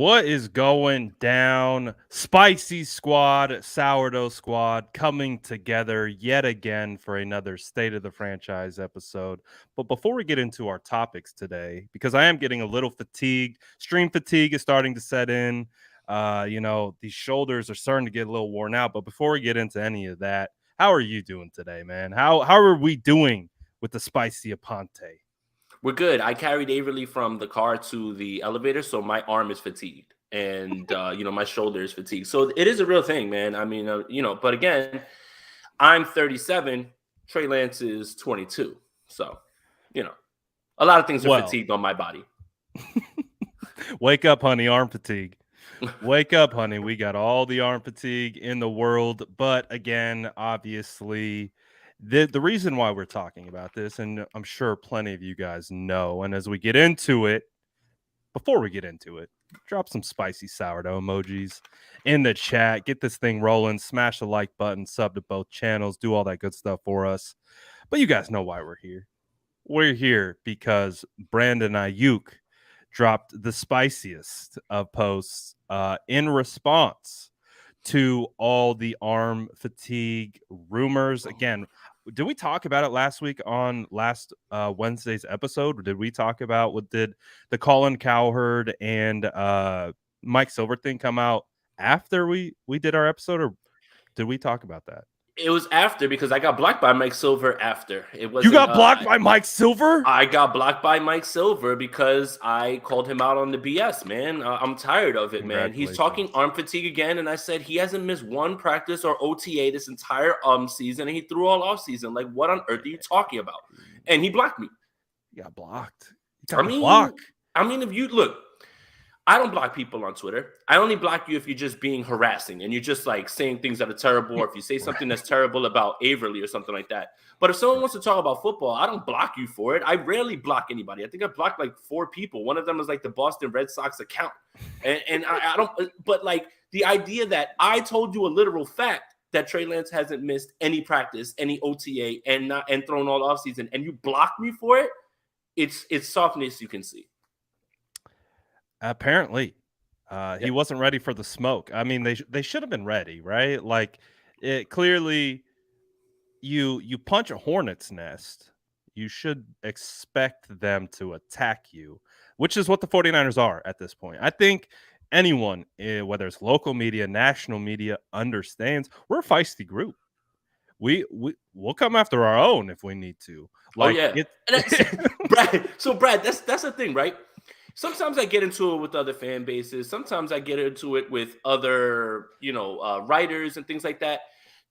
What is going down? Spicy Squad, Sourdough Squad coming together yet again for another State of the Franchise episode. But before we get into our topics today, because I am getting a little fatigued, stream fatigue is starting to set in. These shoulders are starting to get a little worn out. But before we get into any of that, how are you doing today, man? How are we doing with the Spicy Aponte? We're good. I carried Averly from the car to the elevator, so my arm is fatigued, and my shoulder is fatigued. So it is a real thing, man. I mean, but again, I'm 37. Trey Lance is 22. So, you know, a lot of things are Well, fatigued on my body. wake up, honey, arm fatigue. Wake up, honey. We got all the arm fatigue in the world. But again, obviously, the reason why we're talking about this, and I'm sure plenty of you guys know, and as we get into it, before we get into it, drop some spicy sourdough emojis in the chat. Get this thing rolling. Smash the like button, sub to both channels, do all that good stuff for us. But you guys know why we're here. We're here because Brandon Ayuk dropped the spiciest of posts in response to all the arm fatigue rumors. Again, did we talk about it last week on last Wednesday's episode? Did we talk about what did the Colin Cowherd and Mike Silver thing come out after we did our episode, or did we talk about that? It was after because I got blocked by Mike Silver after. It wasn't. You got blocked by Mike Silver? I got blocked by Mike Silver because I called him out on the BS, man. I'm tired of it, man. He's talking arm fatigue again, and I said he hasn't missed one practice or OTA this entire season, and he threw all off season. Like, what on earth are you talking about? And he blocked me. You got blocked. You got blocked. I mean, if you look, I don't block people on Twitter. I only block you if you're just being harassing and you're just like saying things that are terrible, or if you say something that's terrible about Averly or something like that. But if someone wants to talk about football, I don't block you for it. I rarely block anybody. I think I blocked like 4 people. One of them was like the Boston Red Sox account. And I don't, but like the idea that I told you a literal fact that Trey Lance hasn't missed any practice, any OTA, and thrown all offseason, and you block me for it, it's softness you can see. Apparently, he wasn't ready for the smoke. I mean, they should have been ready, right? Like, it clearly, you punch a hornet's nest, you should expect them to attack you, which is what the 49ers are at this point. I think anyone, whether it's local media, national media, understands we're a feisty group. We'll come after our own if we need to. Like, Brad. So Brad, that's the thing, right? Sometimes I get into it with other fan bases. Sometimes I get into it with other, writers and things like that.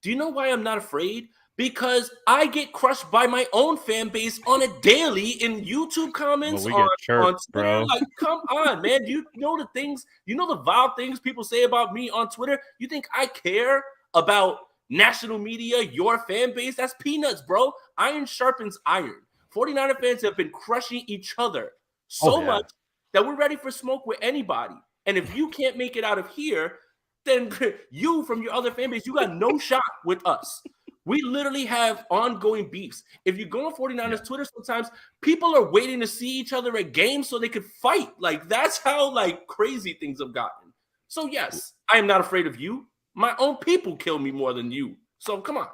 Do you know why I'm not afraid? Because I get crushed by my own fan base on a daily in YouTube comments, on Twitter. Bro. Like, come on, man. You know the things, the vile things people say about me on Twitter? You think I care about national media, your fan base? That's peanuts, bro. Iron sharpens iron. 49er fans have been crushing each other so much that we're ready for smoke with anybody. And if you can't make it out of here, then you from your other fan base, you got no shot with us. We literally have ongoing beefs. If you go on 49ers Twitter, sometimes people are waiting to see each other at games so they could fight. Like, that's how crazy things have gotten. So yes, I am not afraid of you. My own people kill me more than you. So come on.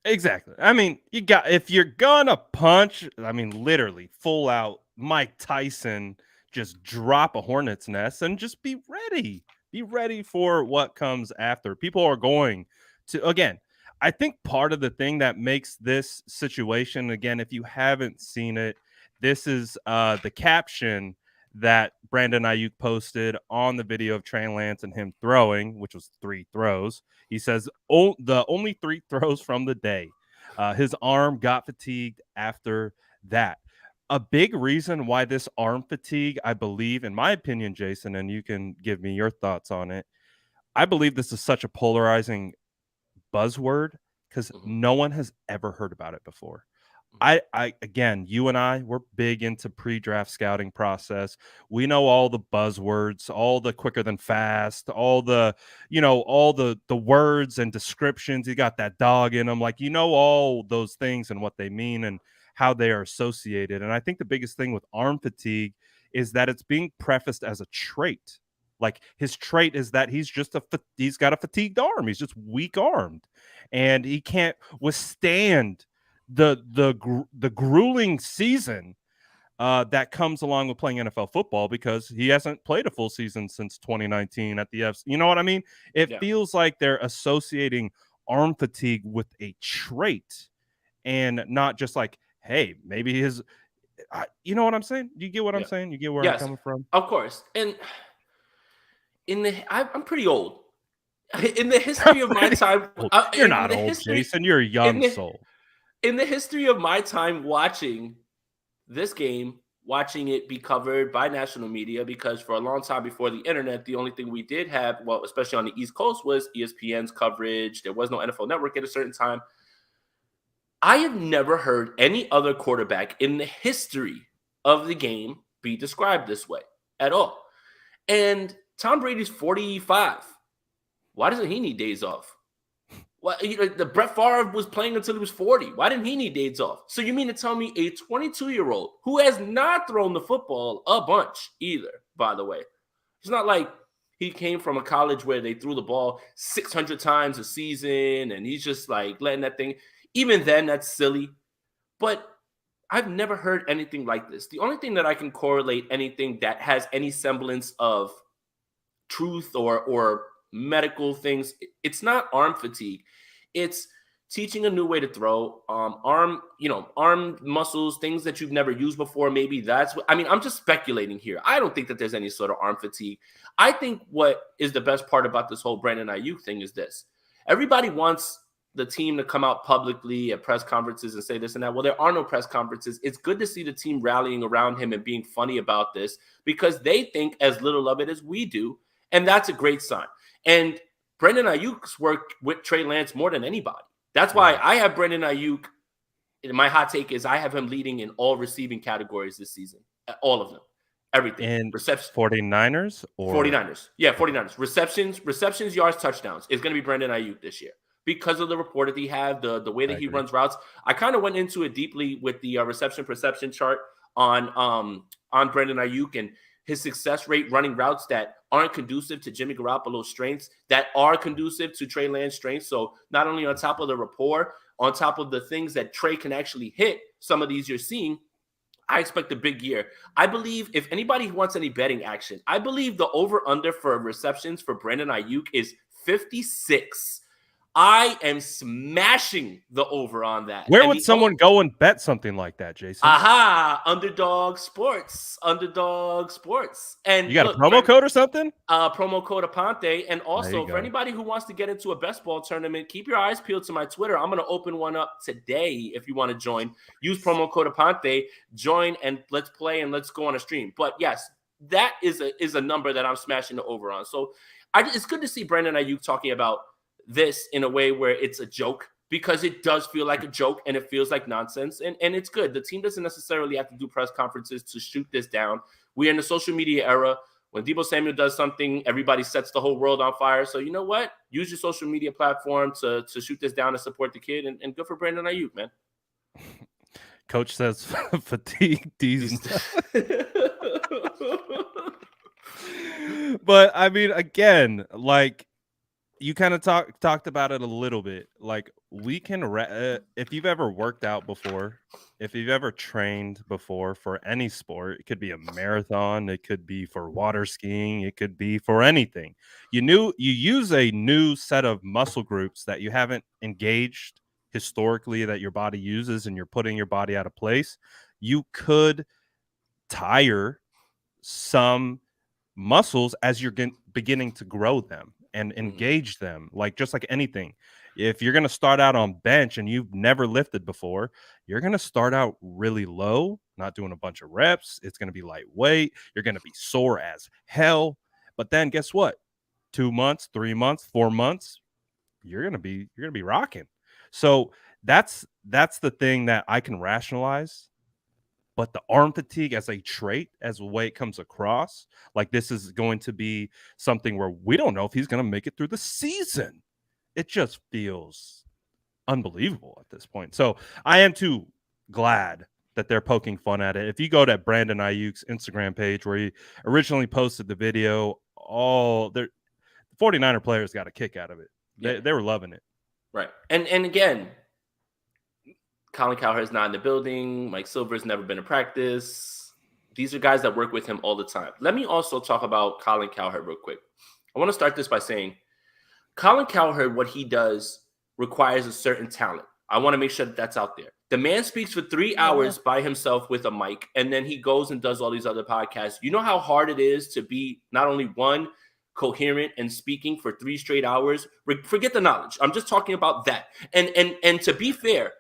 Exactly. I mean, if you're gonna punch, I mean, literally full out Mike Tyson, just drop a hornet's nest and just be ready. Be ready for what comes after. People are going to, again, I think part of the thing that makes this situation, again, if you haven't seen it, this is the caption that Brandon Ayuk posted on the video of Trey Lance and him throwing, which was 3 throws. He says, the only 3 throws from the day. His arm got fatigued after that. A big reason why this arm fatigue, I believe, in my opinion, Jason, and you can give me your thoughts on it, I believe this is such a polarizing buzzword because no one has ever heard about it before. Again, you and I, we're big into pre-draft scouting process. We know all the buzzwords, all the quicker than fast, all the, all the words and descriptions. You got that dog in them. Like, all those things and what they mean and how they are associated. And I think the biggest thing with arm fatigue is that it's being prefaced as a trait. Like his trait is that he's got a fatigued arm. He's just weak armed, and he can't withstand the grueling season that comes along with playing NFL football because he hasn't played a full season since 2019 at the Fs. You know what I mean? It Yeah. feels like they're associating arm fatigue with a trait and not just like, hey, maybe you know what I'm saying? You get what I'm Yeah. saying? You get where I'm Yes, coming from? of course. And I'm pretty old. In the history of my time, Old. You're not old, Jason. You're a in young the soul. in the history of my time watching this game, watching it be covered by national media, because for a long time before the internet, the only thing we did have, well, especially on the East Coast, was ESPN's coverage. There was no NFL Network at a certain time. I have never heard any other quarterback in the history of the game be described this way at all. And Tom Brady's 45. Why doesn't he need days off? Well, the Brett Favre was playing until he was 40. Why didn't he need days off? So you mean to tell me a 22-year-old who has not thrown the football a bunch either, by the way. It's not like he came from a college where they threw the ball 600 times a season and he's just like letting that thing. Even then, that's silly. But I've never heard anything like this. The only thing that I can correlate anything that has any semblance of truth or medical things, it's not arm fatigue. It's teaching a new way to throw, arm muscles, things that you've never used before. Maybe that's what, I mean, I'm just speculating here. I don't think that there's any sort of arm fatigue. I think what is the best part about this whole Brandon Ayuk thing is this. Everybody wants the team to come out publicly at press conferences and say this and that. Well, there are no press conferences. It's good to see the team rallying around him and being funny about this because they think as little of it as we do. And that's a great sign. And Brandon Ayuk's worked with Trey Lance more than anybody. That's why I have Brandon Ayuk. And my hot take is I have him leading in all receiving categories this season. All of them. Everything. And reception. 49ers or 49ers. Yeah, 49ers. Receptions, yards, touchdowns is going to be Brandon Ayuk this year because of the report that he had, the way that he runs routes. I kind of went into it deeply with the reception perception chart on Brandon Ayuk and his success rate running routes that aren't conducive to Jimmy Garoppolo's strengths, that are conducive to Trey Lance's strengths. So not only on top of the rapport, on top of the things that Trey can actually hit, some of these you're seeing, I expect a big year. I believe if anybody wants any betting action, I believe the over-under for receptions for Brandon Ayuk is 56. I am smashing the over on that. Where would someone go and bet something like that, Jason? Aha, Underdog Sports. And you got a promo code or something? Promo code Aponte. And also for anybody who wants to get into a best ball tournament, keep your eyes peeled to my Twitter. I'm going to open one up today if you want to join. Use promo code Aponte, join, and let's play and let's go on a stream. But yes, that is a number that I'm smashing the over on. So it's good to see Brandon Ayuk talking about this in a way where it's a joke, because it does feel like a joke and it feels like nonsense. And it's good. The team doesn't necessarily have to do press conferences to shoot this down. We're in the social media era. When Deebo Samuel does something, everybody sets the whole world on fire. So you know what? Use your social media platform to shoot this down and support the kid. And good for Brandon Ayuk, man. Coach says fatigue these. But I mean, again, like, you kind of talked about it a little bit. Like, we can if you've ever worked out before, if you've ever trained before for any sport, it could be a marathon, it could be for water skiing, it could be for anything. You use a new set of muscle groups that you haven't engaged historically, that your body uses, and you're putting your body out of place. You could tire some muscles as you're beginning to grow them and engage them, just like anything. If you're going to start out on bench and you've never lifted before, you're going to start out really low, not doing a bunch of reps. It's going to be lightweight. You're going to be sore as hell. But then guess what? 2 months, 3 months, 4 months, you're going to be rocking. So that's the thing that I can rationalize. But the arm fatigue as a trait, as the way it comes across, like this is going to be something where we don't know if he's going to make it through the season. It just feels unbelievable at this point. So I am too glad that they're poking fun at it. If you go to Brandon Ayuk's Instagram page, where he originally posted the video all their 49er players got a kick out of it. Yeah. They were loving it. Right. And again, Colin Cowherd's not in the building. Mike Silver's never been in practice. These are guys that work with him all the time. Let me also talk about Colin Cowherd real quick. I want to start this by saying Colin Cowherd, what he does requires a certain talent. I want to make sure that that's out there. The man speaks for 3 hours by himself with a mic, and then he goes and does all these other podcasts. You know how hard it is to be not only one, coherent and speaking for 3 straight hours? Forget the knowledge. I'm just talking about that. And to be fair,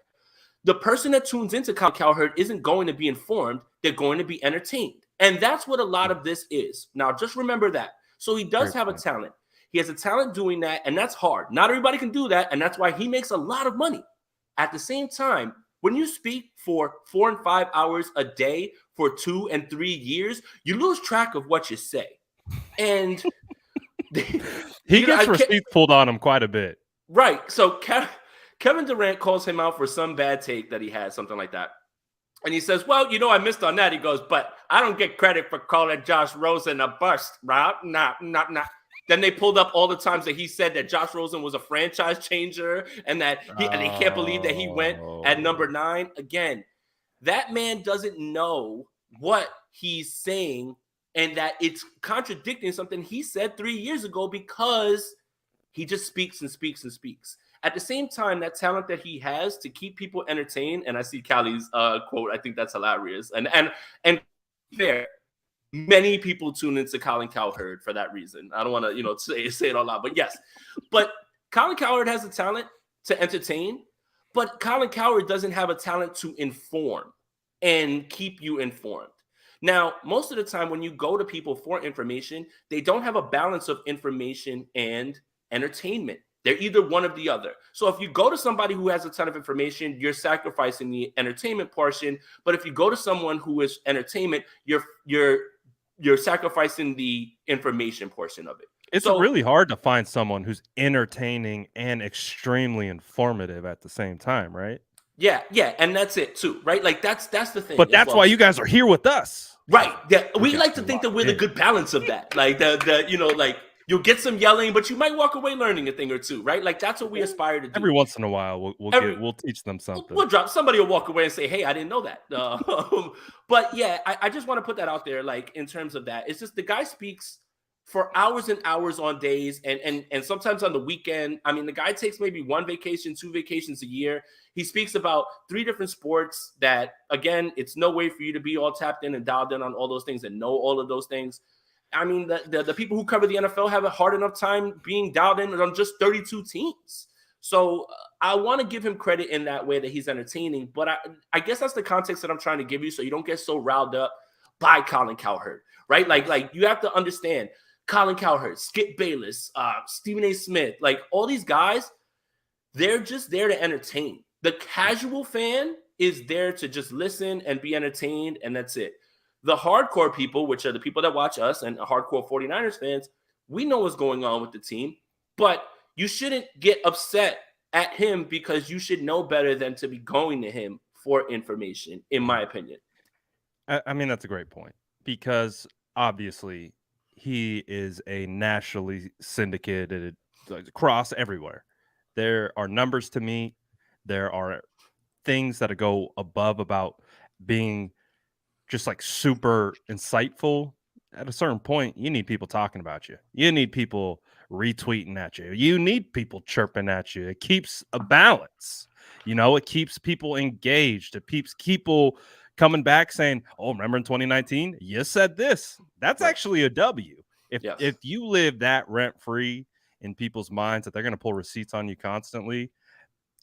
the person that tunes into Colin Cowherd isn't going to be informed. They're going to be entertained. And that's what a lot of this is. Now, just remember that. So he does have a talent. He has a talent doing that, and that's hard. Not everybody can do that, and that's why he makes a lot of money. At the same time, when you speak for 4 and 5 hours a day for 2 and 3 years, you lose track of what you say. And he gets receipts pulled on him quite a bit. Right. So Kevin Durant calls him out for some bad take that he had, something like that. And he says, well, I missed on that. He goes, but I don't get credit for calling Josh Rosen a bust, Rob. Nah. Then they pulled up all the times that he said that Josh Rosen was a franchise changer and that and they can't believe that he went at number 9. Again, that man doesn't know what he's saying and that it's contradicting something he said 3 years ago because he just speaks and speaks and speaks. At the same time, that talent that he has to keep people entertained, and I see Callie's quote, I think that's hilarious. And fair. Many people tune into Colin Cowherd for that reason. I don't want to, say it all out, but yes. But Colin Cowherd has a talent to entertain, but Colin Cowherd doesn't have a talent to inform and keep you informed. Now, most of the time when you go to people for information, they don't have a balance of information and entertainment. They're either one or the other. So if you go to somebody who has a ton of information, you're sacrificing the entertainment portion. But if you go to someone who is entertainment, you're sacrificing the information portion of it. It's really hard to find someone who's entertaining and extremely informative at the same time, right? Yeah, and that's it too, right? Like that's the thing. But that's why you guys are here with us, right? Yeah, we like to think that we're the good balance of that. Like like you'll get some yelling, but you might walk away learning a thing or two, right? Like that's what we aspire to do. Every once in a while, we'll teach them something. We'll drop somebody will walk away and say, "Hey, I didn't know that." But yeah, I just want to put that out there. Like in terms of that, it's just the guy speaks for hours and hours on days, and sometimes on the weekend. I mean, the guy takes maybe 1 vacation, 2 vacations a year. He speaks about 3 different sports that, again, it's no way for you to be all tapped in and dialed in on all those things and know all of those things. I mean, the people who cover the NFL have a hard enough time being dialed in on just 32 teams. So I want to give him credit in that way that he's entertaining. But I guess that's the context that I'm trying to give you so you don't get so riled up by Colin Cowherd, right? Like you have to understand Colin Cowherd, Skip Bayless, Stephen A. Smith, like all these guys, they're just there to entertain. The casual fan is there to just listen and be entertained, and that's it. The hardcore people, which are the people that watch us and hardcore 49ers fans, we know what's going on with the team, but you shouldn't get upset at him because you should know better than to be going to him for information, in my opinion. I mean, that's a great point because obviously he is a nationally syndicated across everywhere. There are numbers to meet. There are things that go above about being just like super insightful. At a certain point, you need people talking about you. You need people retweeting at you. You need people chirping at you. It keeps a balance. It keeps people engaged. It keeps people coming back saying, oh, remember in 2019, you said this. That's actually a W. If you live that rent-free in people's minds that they're going to pull receipts on you constantly,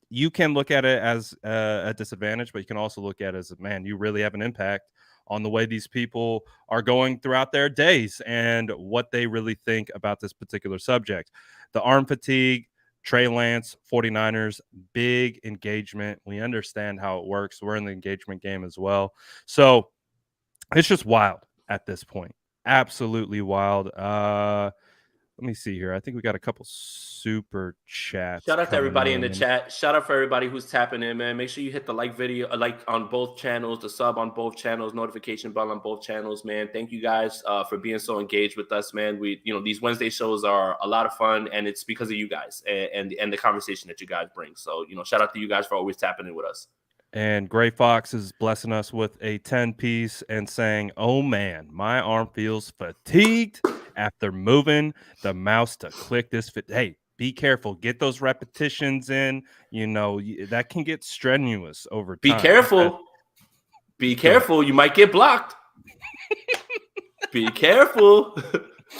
you can look at it as a disadvantage, but you can also look at it as, man, you really have an impact on the way these people are going throughout their days and what they really think about this particular subject. The arm fatigue, Trey Lance, 49ers, big engagement. We understand how it works. We're in the engagement game as well. So it's just wild at this point. Absolutely wild. let me see here. I think we got a couple super chats. Shout out to everybody in the in. chat. Shout out for everybody who's tapping in, man. Make sure you hit the like video, like on both channels, the sub on both channels, notification bell on both channels, man. Thank you guys for being so engaged with us, man. These Wednesday shows are a lot of fun, and it's because of you guys and the conversation that you guys bring. So, shout out to you guys for always tapping in with us. And Gray Fox is blessing us with a 10-piece and saying, "Oh man, my arm feels fatigued after moving the mouse to click this fit." Hey, be careful. Get those repetitions in. That can get strenuous over Be time. careful. Be careful. You might get blocked. Be careful.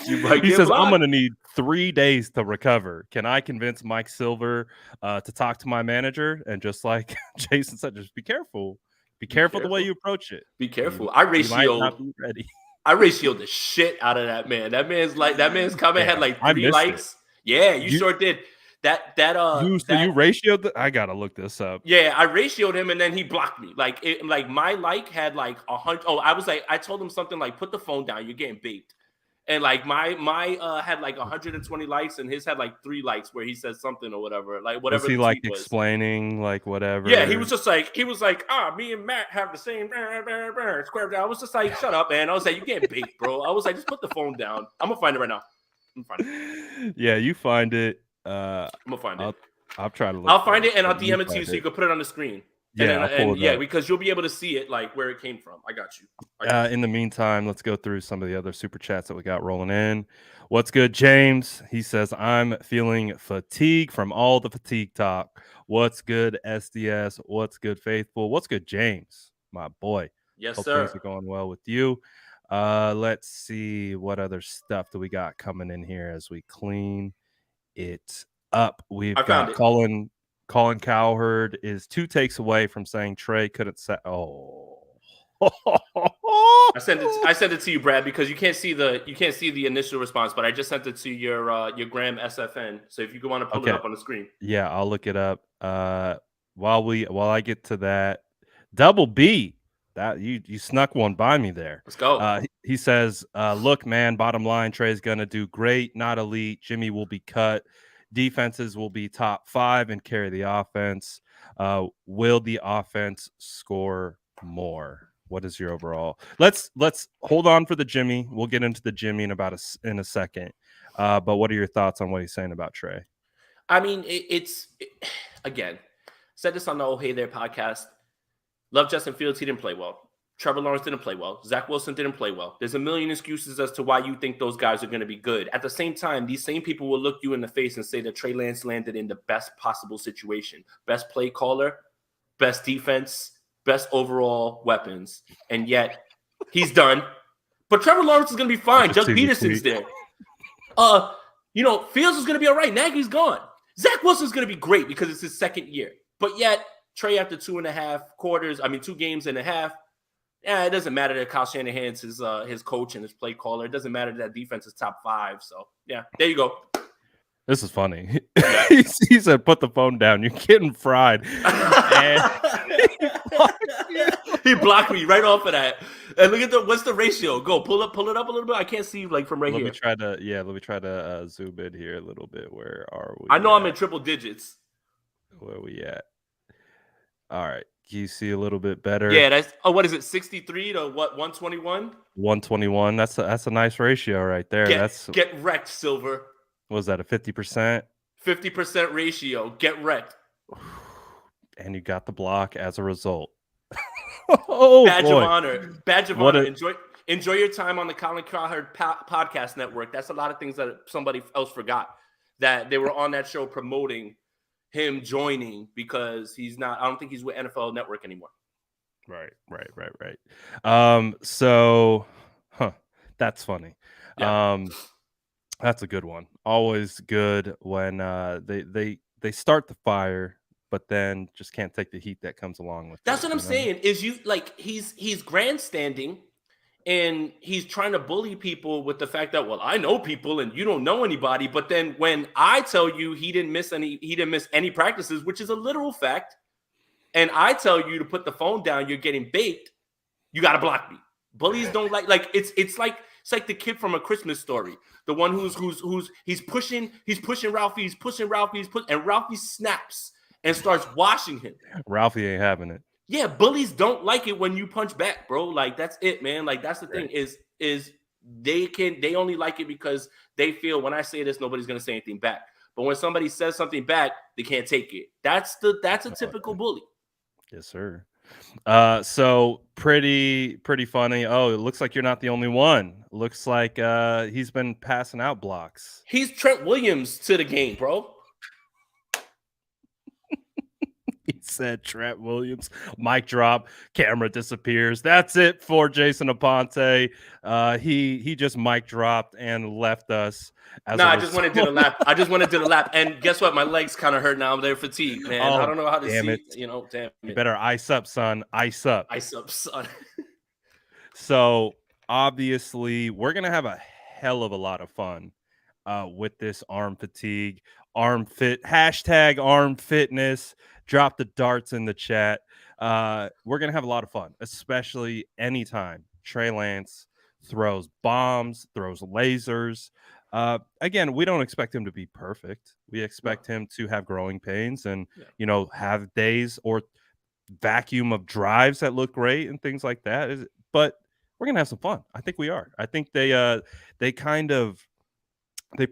He says, "I'm going to need 3 days to recover. Can I convince Mike Silver to talk to my manager?" And just like Jason said, just be careful. Be careful the way you approach it. Be careful. You might not be ready. I ratioed the shit out of that man. That man's comment had like 3 likes. Yeah, you sure did. You ratioed I gotta look this up. Yeah, I ratioed him and then he blocked me. Like my like had like 100. Oh, I told him something like, put the phone down, you're getting baked. And like my had like 120 likes and his had like 3 likes where he says something or whatever. Like whatever. Was he like explaining like whatever? Yeah, he was like, me and Matt have the same square down. I was just like, shut up, man. I was like, you getting baked, bro. I was like, just put the phone down. I'm gonna find it right now. Yeah, you find it. I'm gonna find it. I'll try to look. I'll find it and I'll DM it to you so you can put it on the screen. Yeah, because you'll be able to see it like where it came from. I got you. In the meantime, let's go through some of the other super chats that we got rolling in. What's good, James? He says, "I'm feeling fatigue from all the fatigue talk." What's good, SDS? What's good, Faithful? What's good, James? My boy. Yes, Hope sir. Things are going well with you. Let's see what other stuff do we got coming in here as we clean it up. We've got Colin Cowherd is 2 takes away from saying Trey couldn't set. Oh, I sent it to you, Brad, because you can't see the initial response, but I just sent it to your Graham SFN. So if you want to pull it up on the screen, yeah, I'll look it up. While I get to that, Double B, that you snuck one by me there. Let's go. He says, "Look, man, bottom line, Trey's gonna do great, not elite. Jimmy will be cut. Defenses will be top 5 and carry the offense. Will the offense score more?" What is your overall? Let's hold on for the Jimmy. We'll get into the Jimmy in a second. But what are your thoughts on what he's saying about Trey? I mean, again, said this on the Oh Hey There podcast. Love Justin Fields. He didn't play well. Trevor Lawrence didn't play well. Zach Wilson didn't play well. There's a million excuses as to why you think those guys are going to be good. At the same time, these same people will look you in the face and say that Trey Lance landed in the best possible situation. Best play caller, best defense, best overall weapons. And yet, he's done. But Trevor Lawrence is going to be fine. Doug Peterson's there. Fields is going to be all right. Nagy's gone. Zach Wilson's going to be great because it's his second year. But yet, Trey after 2 games and a half, it doesn't matter that Kyle Shanahan's his coach and his play caller. It doesn't matter that defense is top 5. So, yeah, there you go. This is funny. He said, "Put the phone down. You're getting fried." And he blocked me right off of that. And look at what's the ratio? Go pull it up a little bit. I can't see from right here. Let me try to zoom in here a little bit. Where are we? I know I'm in triple digits. Where are we at? All right. Can you see a little bit better? Yeah, that's what is it? 63 to what? 121? 121. That's a nice ratio right there. Get wrecked, Silver. Was that a 50%? 50% ratio. Get wrecked. And you got the block as a result. Badge of honor. Enjoy your time on the Colin Cowherd podcast network. That's a lot of things that somebody else forgot, that they were on that show promoting him joining, because I don't think he's with NFL Network anymore. Right. That's funny. Yeah. That's a good one. Always good when they start the fire, but then just can't take the heat that comes along with it. That's what I'm saying. Is he's grandstanding and he's trying to bully people with the fact that, well, I know people and you don't know anybody. But then when I tell you he didn't miss any practices, which is a literal fact, and I tell you to put the phone down, you're getting baked, you got to block me. Bullies don't like it's like It's like the kid from A Christmas Story, the one who's he's pushing Ralphie, and Ralphie snaps and starts washing him. Ralphie ain't having it. Yeah, bullies don't like it when you punch back, bro. Like that's it, man. Like that's the thing is they only like it because they feel when I say this, nobody's gonna say anything back. But when somebody says something back, they can't take it. That's a typical bully. Yes, sir. So pretty funny. Oh, it looks like you're not the only one. Looks like he's been passing out blocks. He's Trent Williams to the game, bro. He said Trent Williams. Mic drop. Camera disappears. That's it for Jason Aponte. He just mic dropped and left us. I just went to do the lap. And guess what? My legs kind of hurt now. They're fatigued, man. I don't know how to see. It. Damn it. You better ice up, son. Ice up. Ice up, son. So obviously, we're gonna have a hell of a lot of fun with this arm fatigue, arm fitness. Drop the darts in the chat. We're gonna have a lot of fun, especially anytime Trey Lance throws bombs, throws lasers. Again, we don't expect him to be perfect. We expect him to have growing pains and have days or vacuum of drives that look great and things like that. But we're gonna have some fun. I think we are. I think they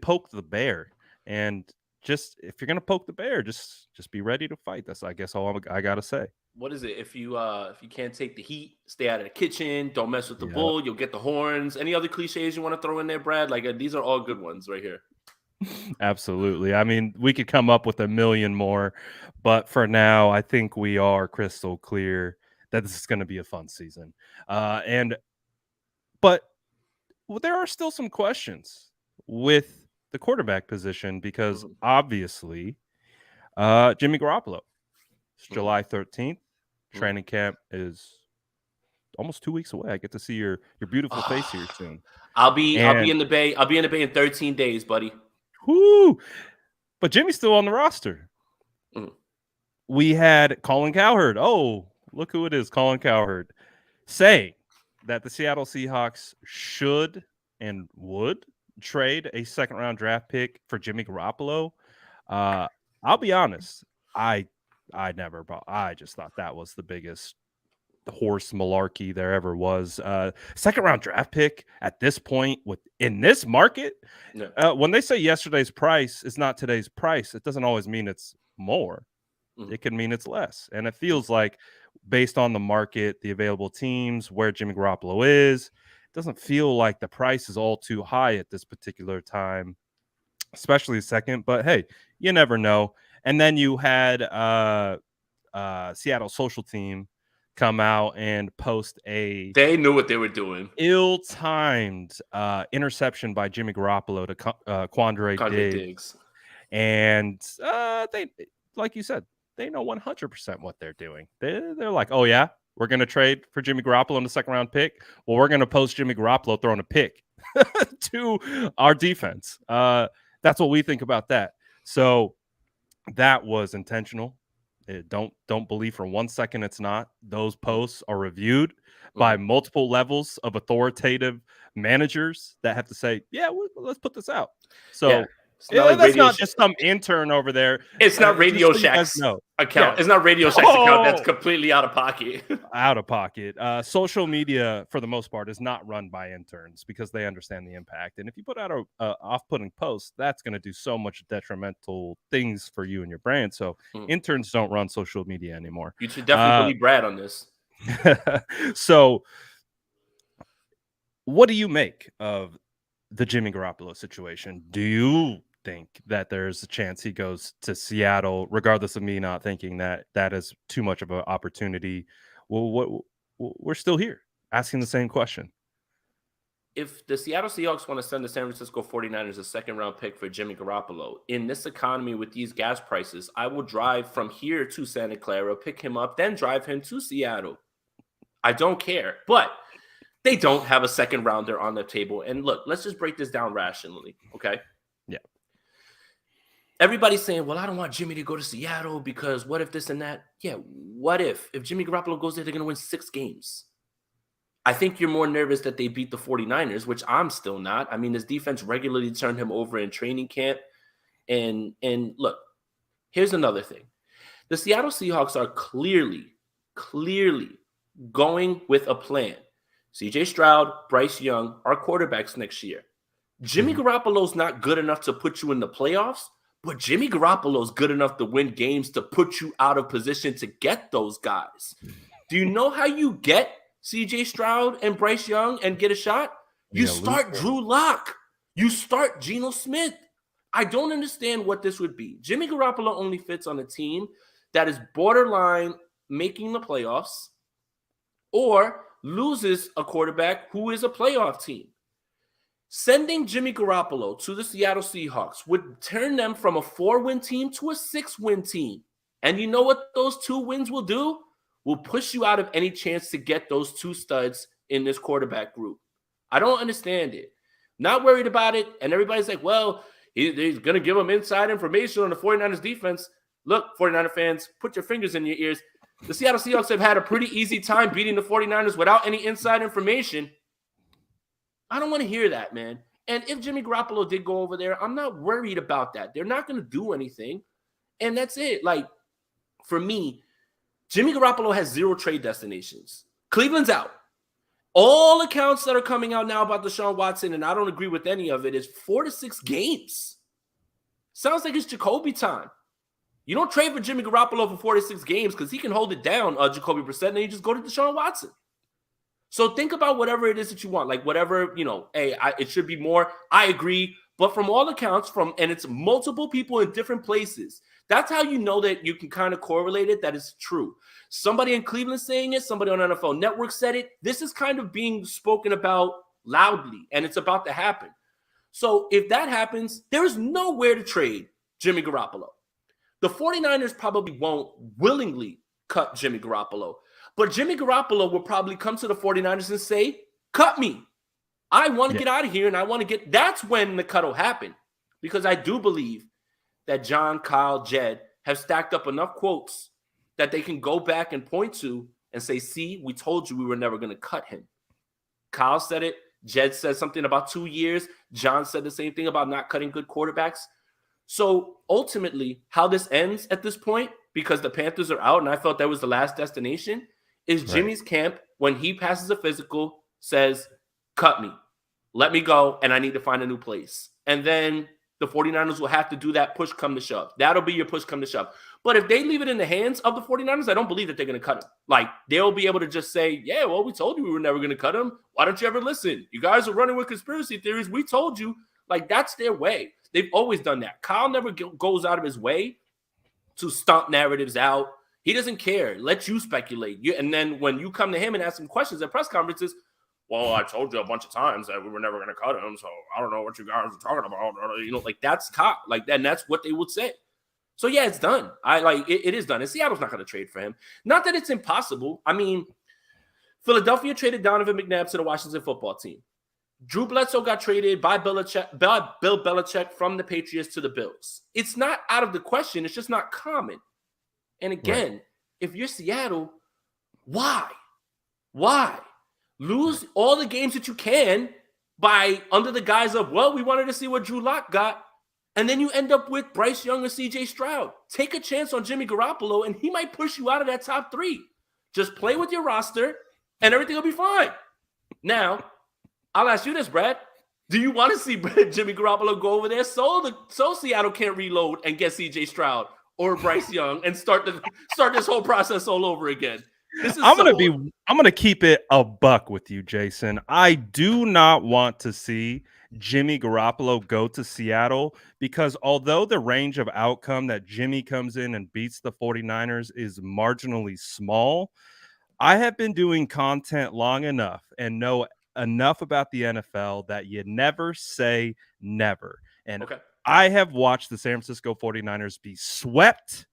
poked the bear, and just if you're gonna poke the bear, just be ready to fight. That's I guess all I gotta say. What is it? If you can't take the heat, stay out of the kitchen. Don't mess with the bull. You'll get the horns. Any other cliches you want to throw in there, Brad? Like these are all good ones right here. Absolutely. I mean, we could come up with a million more, but for now, I think we are crystal clear that this is going to be a fun season. But there are still some questions with the quarterback position because obviously, Jimmy Garoppolo. It's July 13th. Training camp is almost 2 weeks away. I get to see your beautiful face here soon. I'll be in the Bay. I'll be in the Bay in 13 days, buddy. Whoo! But Jimmy's still on the roster. We had Colin Cowherd. Oh, look who it is, Colin Cowherd, saying that the Seattle Seahawks should and would trade a second-round draft pick for Jimmy Garoppolo. I'll be honest. I just thought that was the biggest horse malarkey there ever was. Second round draft pick at this point in this market. When they say yesterday's price is not today's price, it doesn't always mean it's more. It could mean it's less. And it feels like based on the market, the available teams, where Jimmy Garoppolo is, it doesn't feel like the price is all too high at this particular time, especially second. But hey, you never know. And then you had Seattle social team come out and post they knew what they were doing. Ill-timed interception by Jimmy Garoppolo to Quandre Diggs. And they, like you said, they know 100% what they're doing. They're like, oh yeah, we're going to trade for Jimmy Garoppolo in the second round pick. Well, we're going to post Jimmy Garoppolo throwing a pick to our defense. That's what we think about that. So that was intentional. Don't believe for 1 second it's not. Those posts are reviewed by multiple levels of authoritative managers that have to say, yeah, let's put this out. So that's not just some intern over there. It's not Radio Shack's account. It's not Radio Shack's account. That's completely out of pocket. Out of pocket. Social media, for the most part, is not run by interns because they understand the impact. And if you put out a off-putting post, that's going to do so much detrimental things for you and your brand. So interns don't run social media anymore. You should definitely believe Brad on this. So what do you make of the Jimmy Garoppolo situation? Do you think that there's a chance he goes to Seattle, regardless of me not thinking that is too much of an opportunity? Well, we're still here asking the same question. If the Seattle Seahawks want to send the San Francisco 49ers a second-round pick for Jimmy Garoppolo, in this economy with these gas prices, I will drive from here to Santa Clara, pick him up, then drive him to Seattle. I don't care. But they don't have a second-rounder on the table. And look, let's just break this down rationally, okay? Yeah. Everybody's saying, well, I don't want Jimmy to go to Seattle because what if this and that? Yeah, what if? If Jimmy Garoppolo goes there, they're going to win 6 games. I think you're more nervous that they beat the 49ers, which I'm still not. I mean, this defense regularly turned him over in training camp. And look, here's another thing. The Seattle Seahawks are clearly going with a plan. CJ Stroud, Bryce Young are quarterbacks next year. Jimmy Garoppolo's not good enough to put you in the playoffs, but Jimmy Garoppolo's good enough to win games to put you out of position to get those guys. Do you know how you get CJ Stroud and Bryce Young and get a shot? You start Drew Lock. You start Geno Smith. I don't understand what this would be. Jimmy Garoppolo only fits on a team that is borderline making the playoffs or loses a quarterback who is a playoff team. Sending Jimmy Garoppolo to the Seattle Seahawks would turn them from a 4-win team to a 6-win team. And you know what those 2 wins will do? Will push you out of any chance to get those 2 studs in this quarterback group. I don't understand it. Not worried about it. And everybody's like, well, he's going to give them inside information on the 49ers defense. Look, 49er fans, put your fingers in your ears. The Seattle Seahawks have had a pretty easy time beating the 49ers without any inside information. I don't want to hear that, man. And if Jimmy Garoppolo did go over there, I'm not worried about that. They're not going to do anything. And that's it. Like, for me, Jimmy Garoppolo has 0 trade destinations. Cleveland's out. All accounts that are coming out now about Deshaun Watson, and I don't agree with any of it, is 4 to 6 games. Sounds like it's Jacoby time. You don't trade for Jimmy Garoppolo for 4 to 6 games because he can hold it down, Jacoby Brissett, and then you just go to Deshaun Watson. So think about whatever it is that you want, like whatever, it should be more. I agree. But from all accounts, and it's multiple people in different places, that's how you know that you can kind of correlate it, that it's true. Somebody in Cleveland saying it, somebody on NFL Network said it. This is kind of being spoken about loudly, and it's about to happen. So if that happens, there is nowhere to trade Jimmy Garoppolo. The 49ers probably won't willingly cut Jimmy Garoppolo. But Jimmy Garoppolo will probably come to the 49ers and say, cut me. I want to get out of here, and I want to get – that's when the cut will happen. Because I do believe that John, Kyle, Jed have stacked up enough quotes that they can go back and point to and say, see, we told you we were never going to cut him. Kyle said it. Jed said something about 2 years. John said the same thing about not cutting good quarterbacks. So ultimately, how this ends at this point, because the Panthers are out and I felt that was the last destination, is Jimmy's camp, when he passes a physical, says, cut me, let me go, and I need to find a new place. And then the 49ers will have to do that push come to shove. That'll be your push come to shove. But if they leave it in the hands of the 49ers, I don't believe that they're going to cut him. Like, they'll be able to just say, yeah, well, we told you we were never going to cut him. Why don't you ever listen? You guys are running with conspiracy theories. We told you. Like, that's their way. They've always done that. Kyle never goes out of his way to stomp narratives out. He doesn't care. Let you speculate. And then when you come to him and ask him questions at press conferences, well, I told you a bunch of times that we were never going to cut him, so I don't know what you guys are talking about. Like, that's Kyle. Like, and that's what they would say. So, yeah, it's done. It is done. And Seattle's not going to trade for him. Not that it's impossible. I mean, Philadelphia traded Donovan McNabb to the Washington football team. Drew Bledsoe got traded by Bill Belichick from the Patriots to the Bills. It's not out of the question. It's just not common. And again, if you're Seattle, why? Why? Lose all the games that you can by under the guise of, well, we wanted to see what Drew Lock got. And then you end up with Bryce Young or CJ Stroud. Take a chance on Jimmy Garoppolo, and he might push you out of that top 3. Just play with your roster, and everything will be fine. Now, I'll ask you this, Brad. Do you want to see Jimmy Garoppolo go over there so Seattle can't reload and get CJ Stroud or Bryce Young and start this whole process all over again? I'm gonna keep it a buck with you, Jason. I do not want to see Jimmy Garoppolo go to Seattle because although the range of outcome that Jimmy comes in and beats the 49ers is marginally small, I have been doing content long enough and know enough about the NFL that you never say never. And I have watched the San Francisco 49ers be swept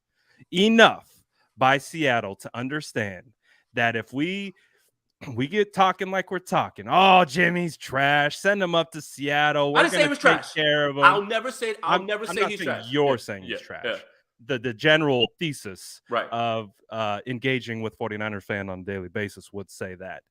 enough by Seattle to understand that if we get talking like we're talking, oh, Jimmy's trash, send him up to Seattle. I didn't say he was trash. Care of him. I'll never say he's trash. You're saying he's trash. Yeah. the general thesis Right. of engaging with 49ers fan on a daily basis would say that.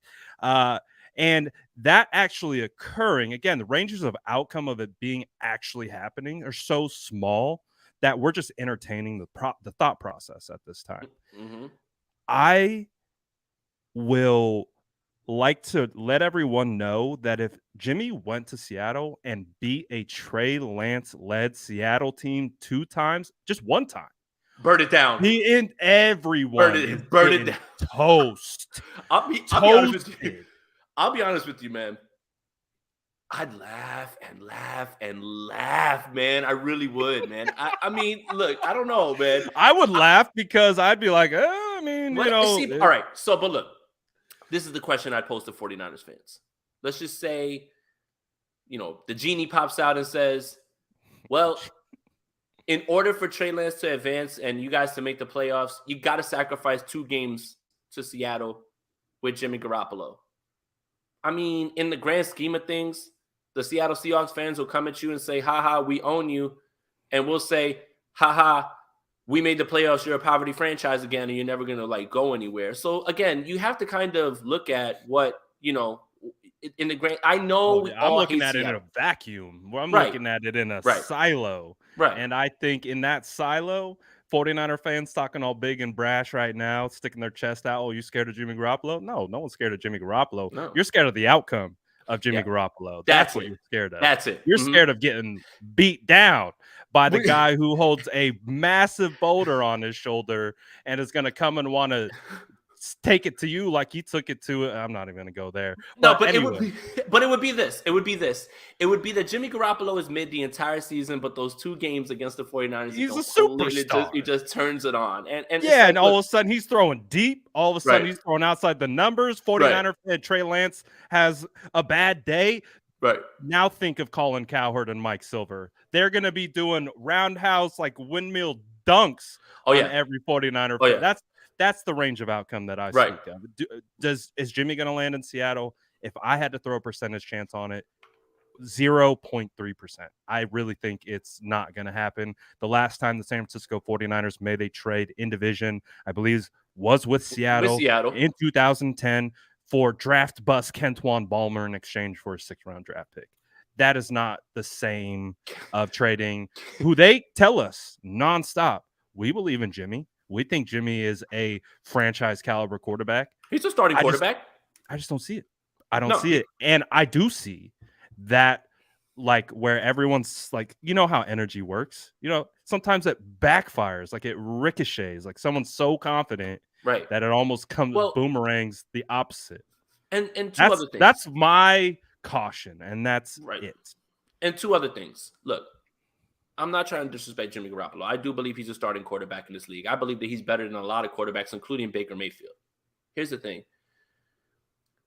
And that actually occurring, again, the ranges of outcome of it being actually happening are so small that we're just entertaining the thought process at this time. Mm-hmm. I will like to let everyone know that if Jimmy went to Seattle and beat a Trey Lance led Seattle team 2 times, just 1 time, Burn it down. everyone is Burn it getting down. toast. I'll be honest with you. Toasted. I'll be honest with you, man. I'd laugh and laugh and laugh, man. I really would, man. I mean, look, I don't know, man. I would laugh because I'd be like, I mean, What? you know. See, all right. So, but look, this is the question I'd pose to 49ers fans. Let's just say, the genie pops out and says, well, in order for Trey Lance to advance and you guys to make the playoffs, you got to sacrifice 2 games to Seattle with Jimmy Garoppolo. I mean, in the grand scheme of things, the Seattle Seahawks fans will come at you and say, haha, we own you. And we'll say, haha, we made the playoffs. You're a poverty franchise again, and you're never going to go anywhere. So again, you have to kind of look at what, in the grand, I know we I'm all looking hate at it in Seattle. a vacuum. I'm Right. looking at it in a Right. silo. Right. And I think in that silo, 49er fans talking all big and brash right now, sticking their chest out. Oh, you scared of Jimmy Garoppolo? No one's scared of Jimmy Garoppolo. No. You're scared of the outcome of Jimmy Garoppolo. That's what it. you're scared of. That's it. You're scared of getting beat down by the guy who holds a massive boulder on his shoulder and is going to come and want to take it to you like he took it to. I'm not even going to go there. But anyway. it would be this. It would be that Jimmy Garoppolo is mid the entire season, but those 2 games against the 49ers, he's a superstar. He just turns it on. And and all of a sudden he's throwing deep. All of a sudden he's throwing outside the numbers. 49er fan Trey Lance has a bad day. Right. Now think of Colin Cowherd and Mike Silver. They're going to be doing roundhouse windmill dunks on every 49er fan. That's the range of outcome that I speak of. Is Jimmy going to land in Seattle? If I had to throw a percentage chance on it, 0.3%. I really think it's not going to happen. The last time the San Francisco 49ers made a trade in division, I believe, was with Seattle in 2010 for draft bust Kentwan Balmer in exchange for a 6th-round draft pick. That is not the same of trading who they tell us nonstop. We believe in Jimmy. We think Jimmy is a franchise caliber quarterback. He's a starting quarterback. I just don't see it. I don't see it. And I do see that where everyone's how energy works. Sometimes it backfires, it ricochets, someone's so confident that it almost boomerangs the opposite. And 2 other things. That's my caution, and that's it. And 2 other things. Look, I'm not trying to disrespect Jimmy Garoppolo. I do believe he's a starting quarterback in this league. I believe that he's better than a lot of quarterbacks, including Baker Mayfield. Here's the thing.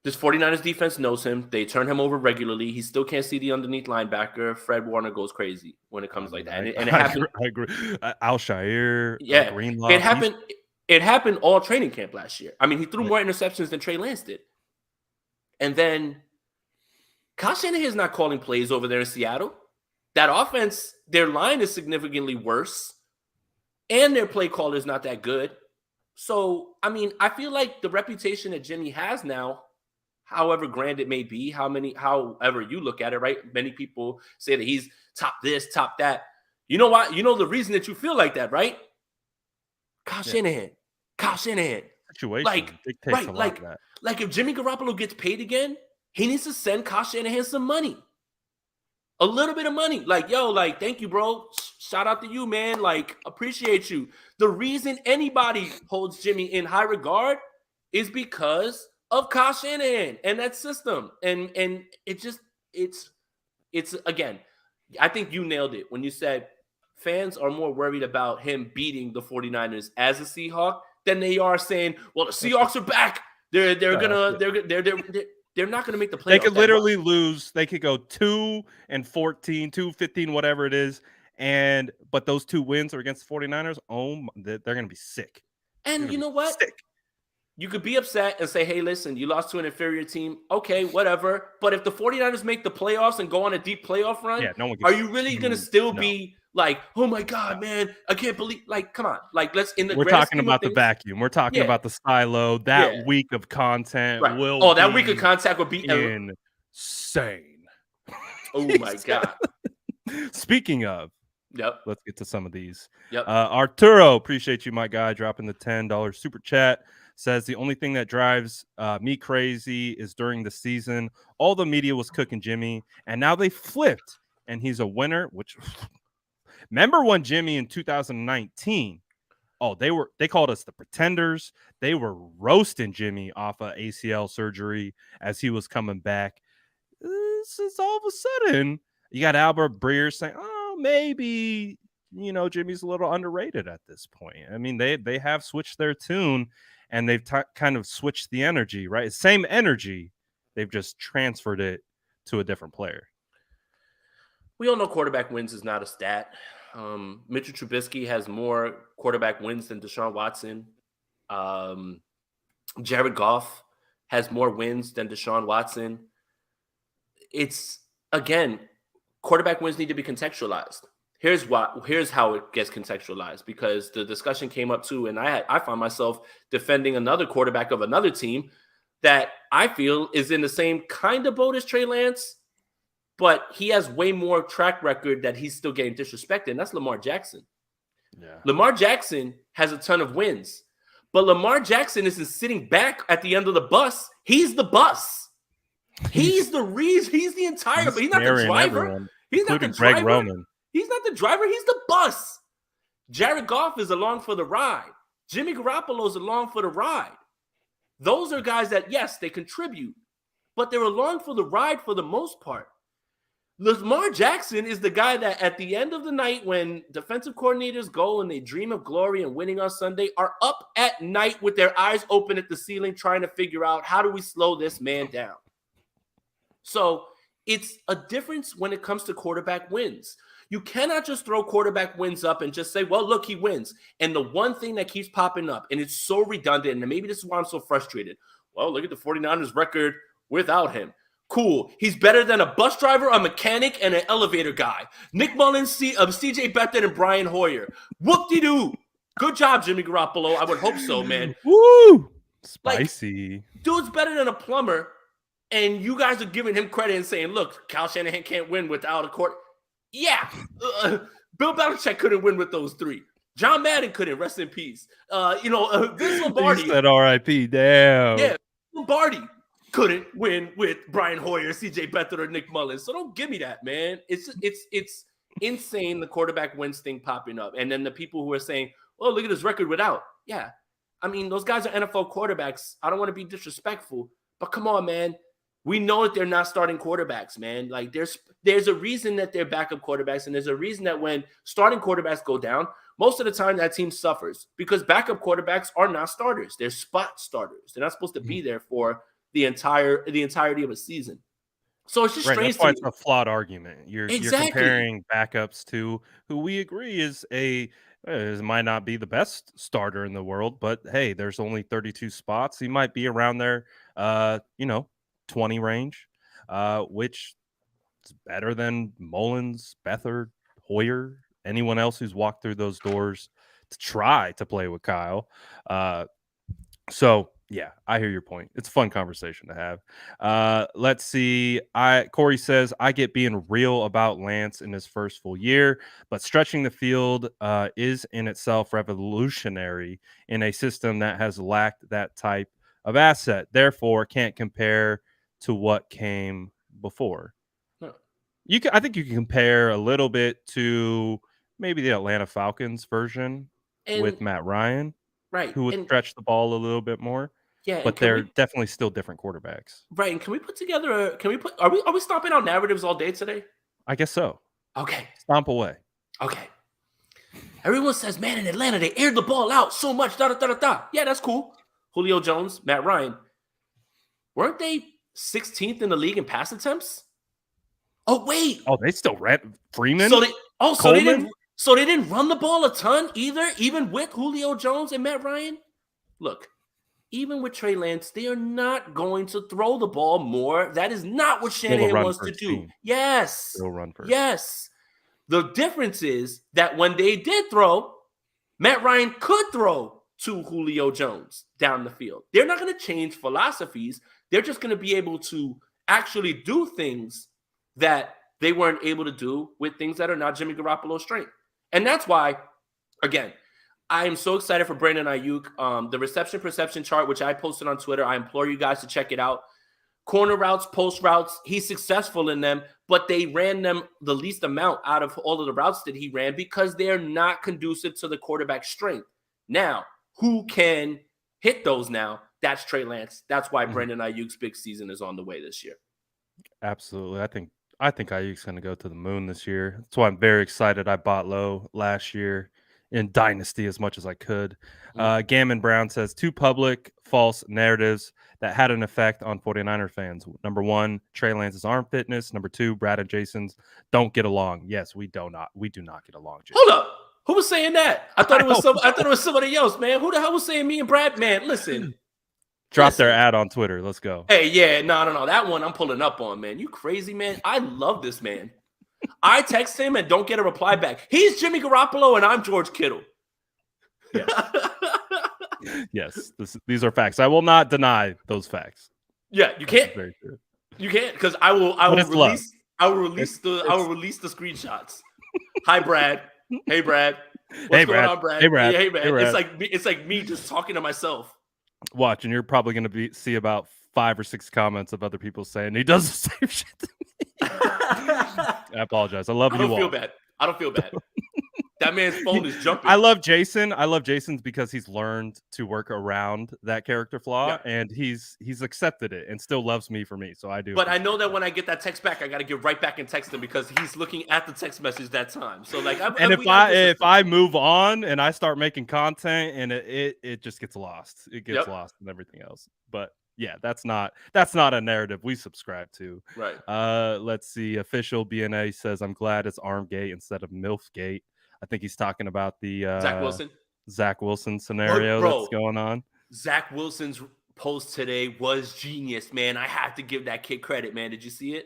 This 49ers defense knows him. They turn him over regularly. He still can't see the underneath linebacker. Fred Warner goes crazy when it comes like that. And it happened. I agree. Al-Shire, Greenlaw. It happened all training camp last year. I mean, he threw more interceptions than Trey Lance did. And then Kyle Shanahan's not calling plays over there in Seattle. That offense, their line is significantly worse, and their play caller is not that good. So, I mean, I feel like the reputation that Jimmy has now, however grand it may be, however you look at it, right? Many people say that he's top this, top that. You know why? You know the reason that you feel like that, right? Kyle Shanahan. Situation dictates a lot of that. If Jimmy Garoppolo gets paid again, he needs to send Kyle Shanahan some money. A little bit of money. Thank you, bro. Shout out to you, man. Appreciate you. The reason anybody holds Jimmy in high regard is because of Kyle Shanahan and that system. And it's again, I think you nailed it when you said fans are more worried about him beating the 49ers as a Seahawk than they are saying, well, the Seahawks are back. They're not going to make the playoffs. They could literally lose. They could go 2-14, 2-15, whatever it is. But those 2 wins are against the 49ers. They're going to be sick. And you know what? Sick. You could be upset and say, hey, listen, you lost to an inferior team. Okay, whatever. But if the 49ers make the playoffs and go on a deep playoff run, are you really going to still be Like, oh my God, man, I can't believe. Like, come on, like let's in the We're grand talking scheme of about the things. vacuum. We're talking Yeah, about the silo. yeah, That week of content right. will Oh, that week of be contact would be. insane. Oh He my said- God. Speaking of, Yep. let's get to some of these. Yep. Arturo, appreciate you, my guy, dropping the $10 super chat. Says the only thing that drives me crazy is during the season, all the media was cooking Jimmy, and now they flipped, and he's a winner. Which remember when Jimmy in 2019? Oh, they called us the pretenders. They were roasting Jimmy off of ACL surgery as he was coming back. This is all of a sudden you got Albert Breer saying, "Oh, maybe Jimmy's a little underrated at this point." I mean, they have switched their tune and they've kind of switched the energy, right? Same energy, they've just transferred it to a different player. We all know quarterback wins is not a stat. Mitchell Trubisky has more quarterback wins than Deshaun Watson. Jared Goff has more wins than Deshaun Watson. It's, again, quarterback wins need to be contextualized. Here's how it gets contextualized, because the discussion came up too, and I found myself defending another quarterback of another team that I feel is in the same kind of boat as Trey Lance, but he has way more track record that he's still getting disrespected, and that's Lamar Jackson. Yeah. Lamar Jackson has a ton of wins, but Lamar Jackson isn't sitting back at the end of the bus. He's the bus. He's the reason. He's the entire. But he's not the driver. Everyone, he's not the Greg driver. Roman. He's not the driver. He's the bus. Jared Goff is along for the ride. Jimmy Garoppolo's along for the ride. Those are guys that, yes, they contribute, but they're along for the ride for the most part. Lamar Jackson is the guy that at the end of the night, when defensive coordinators go and they dream of glory and winning on Sunday, are up at night with their eyes open at the ceiling trying to figure out, how do we slow this man down? So it's a difference when it comes to quarterback wins. You cannot just throw quarterback wins up and just say, well, look, he wins. And the one thing that keeps popping up, and it's so redundant, and maybe this is why I'm so frustrated. Well, look at the 49ers record without him. Cool. He's better than a bus driver, a mechanic, and an elevator guy. Nick Mullins, CJ Beathard, and Brian Hoyer. Whoop-de-doo. Good job, Jimmy Garoppolo. I would hope so, man. Woo! Spicy. Like, dude's better than a plumber, and you guys are giving him credit and saying, look, Kyle Shanahan can't win without a court. Yeah. Bill Belichick couldn't win with those three. John Madden couldn't, rest in peace. Vince Lombardi. He said R.I.P. Damn. Yeah, Lombardi couldn't win with Brian Hoyer, CJ Beathard, or Nick Mullins. So don't give me that, man. It's insane, the quarterback wins thing popping up. And then the people who are saying, oh, look at his record without. Yeah. I mean, those guys are NFL quarterbacks. I don't want to be disrespectful, but come on, man. We know that they're not starting quarterbacks, man. Like there's a reason that they're backup quarterbacks, and there's a reason that when starting quarterbacks go down, most of the time that team suffers because backup quarterbacks are not starters. They're spot starters. They're not supposed to be there for the entirety of a season. So it's just strange. That's why it's a flawed argument. You're Exactly. comparing backups to who we agree is might not be the best starter in the world, but hey, there's only 32 spots. He might be around there, 20 range, which is better than Mullins, Beathard, Hoyer, anyone else who's walked through those doors to try to play with Kyle. So yeah, I hear your point. It's a fun conversation to have. Let's see. Corey says, I get being real about Lance in his first full year, but stretching the field is in itself revolutionary in a system that has lacked that type of asset. Therefore, can't compare to what came before. No. I think you can compare a little bit to maybe the Atlanta Falcons version with Matt Ryan, right? Who would stretch the ball a little bit more. Yeah, but they're definitely still different quarterbacks. Right. And can we put together are we stomping out narratives all day today? I guess so. Okay. Stomp away. Okay. Everyone says, man, in Atlanta, they aired the ball out so much. Yeah, that's cool. Julio Jones, Matt Ryan. Weren't they 16th in the league in pass attempts? Oh, wait. Oh, they still ran Freeman? So they didn't run the ball a ton either, even with Julio Jones and Matt Ryan? Look. Even with Trey Lance, they are not going to throw the ball more. That is not what Shanahan wants to do. Team. Yes. They'll run first. Yes. The difference is that when they did throw, Matt Ryan could throw to Julio Jones down the field. They're not going to change philosophies. They're just going to be able to actually do things that they weren't able to do with things that are not Jimmy Garoppolo's strength. And that's why, again, I am so excited for Brandon Ayuk. The reception perception chart, which I posted on Twitter, I implore you guys to check it out. Corner routes, post routes, he's successful in them, but they ran them the least amount out of all of the routes that he ran because they're not conducive to the quarterback's strength. Now, who can hit those now? That's Trey Lance. That's why Brandon Ayuk's big season is on the way this year. Absolutely. I think Ayuk's going to go to the moon this year. That's why I'm very excited. I bought low last year in Dynasty as much as I could. Gammon Brown says 2 public false narratives that had an effect on 49er fans. Number 1, Trey Lance's arm fitness. Number 2, Brad and Jason's don't get along. Yes, we do not get along. Jason. Hold up. Who was saying that? I thought it was somebody else, man. Who the hell was saying me and Brad? Man, listen. Drop their ad on Twitter. Let's go. Hey, yeah, no. That one I'm pulling up on, man. You crazy, man. I love this man. I text him and don't get a reply back. He's Jimmy Garoppolo and I'm George Kittle. Yeah. Yes, these are facts. I will not deny those facts. Yeah, you can't. Very true. You can't because I will release the screenshots. Hi, Brad. Hey, Brad. What's going on, Brad? Hey, Brad. Hey, man. Hey, Brad. It's like me just talking to myself. Watch, and you're probably going to see about 5 or 6 comments of other people saying he does the same shit to me. I apologize. I love you all. I don't feel bad. That man's phone is jumping. I love Jason. I love Jason's because he's learned to work around that character flaw, and he's accepted it and still loves me for me. So I do. But I know that when I get that text back, I got to get right back and text him because he's looking at the text message that time. So like, if I move on and I start making content and it just gets lost, it gets lost and everything else. But yeah, that's not a narrative we subscribe to. Right. Let's see. Official BNA says I'm glad it's Armgate instead of Milfgate. I think he's talking about the Zach Wilson scenario that's going on. Zach Wilson's post today was genius, man. I have to give that kid credit, man. Did you see it?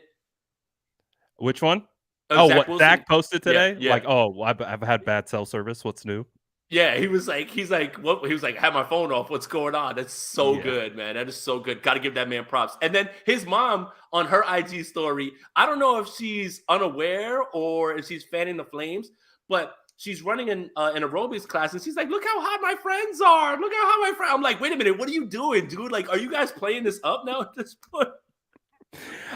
Which one? Zach what Zach posted today? Yeah. Like, I've had bad cell service. What's new? Yeah, he's like, what? He was like, I have my phone off. What's going on? That's so good, man. That is so good. Got to give that man props. And then his mom on her IG story, I don't know if she's unaware or if she's fanning the flames, but she's running an aerobics class, and she's like, look how hot my friends are. Look how hot my friends. I'm like, wait a minute. What are you doing, dude? Like, are you guys playing this up now at this point?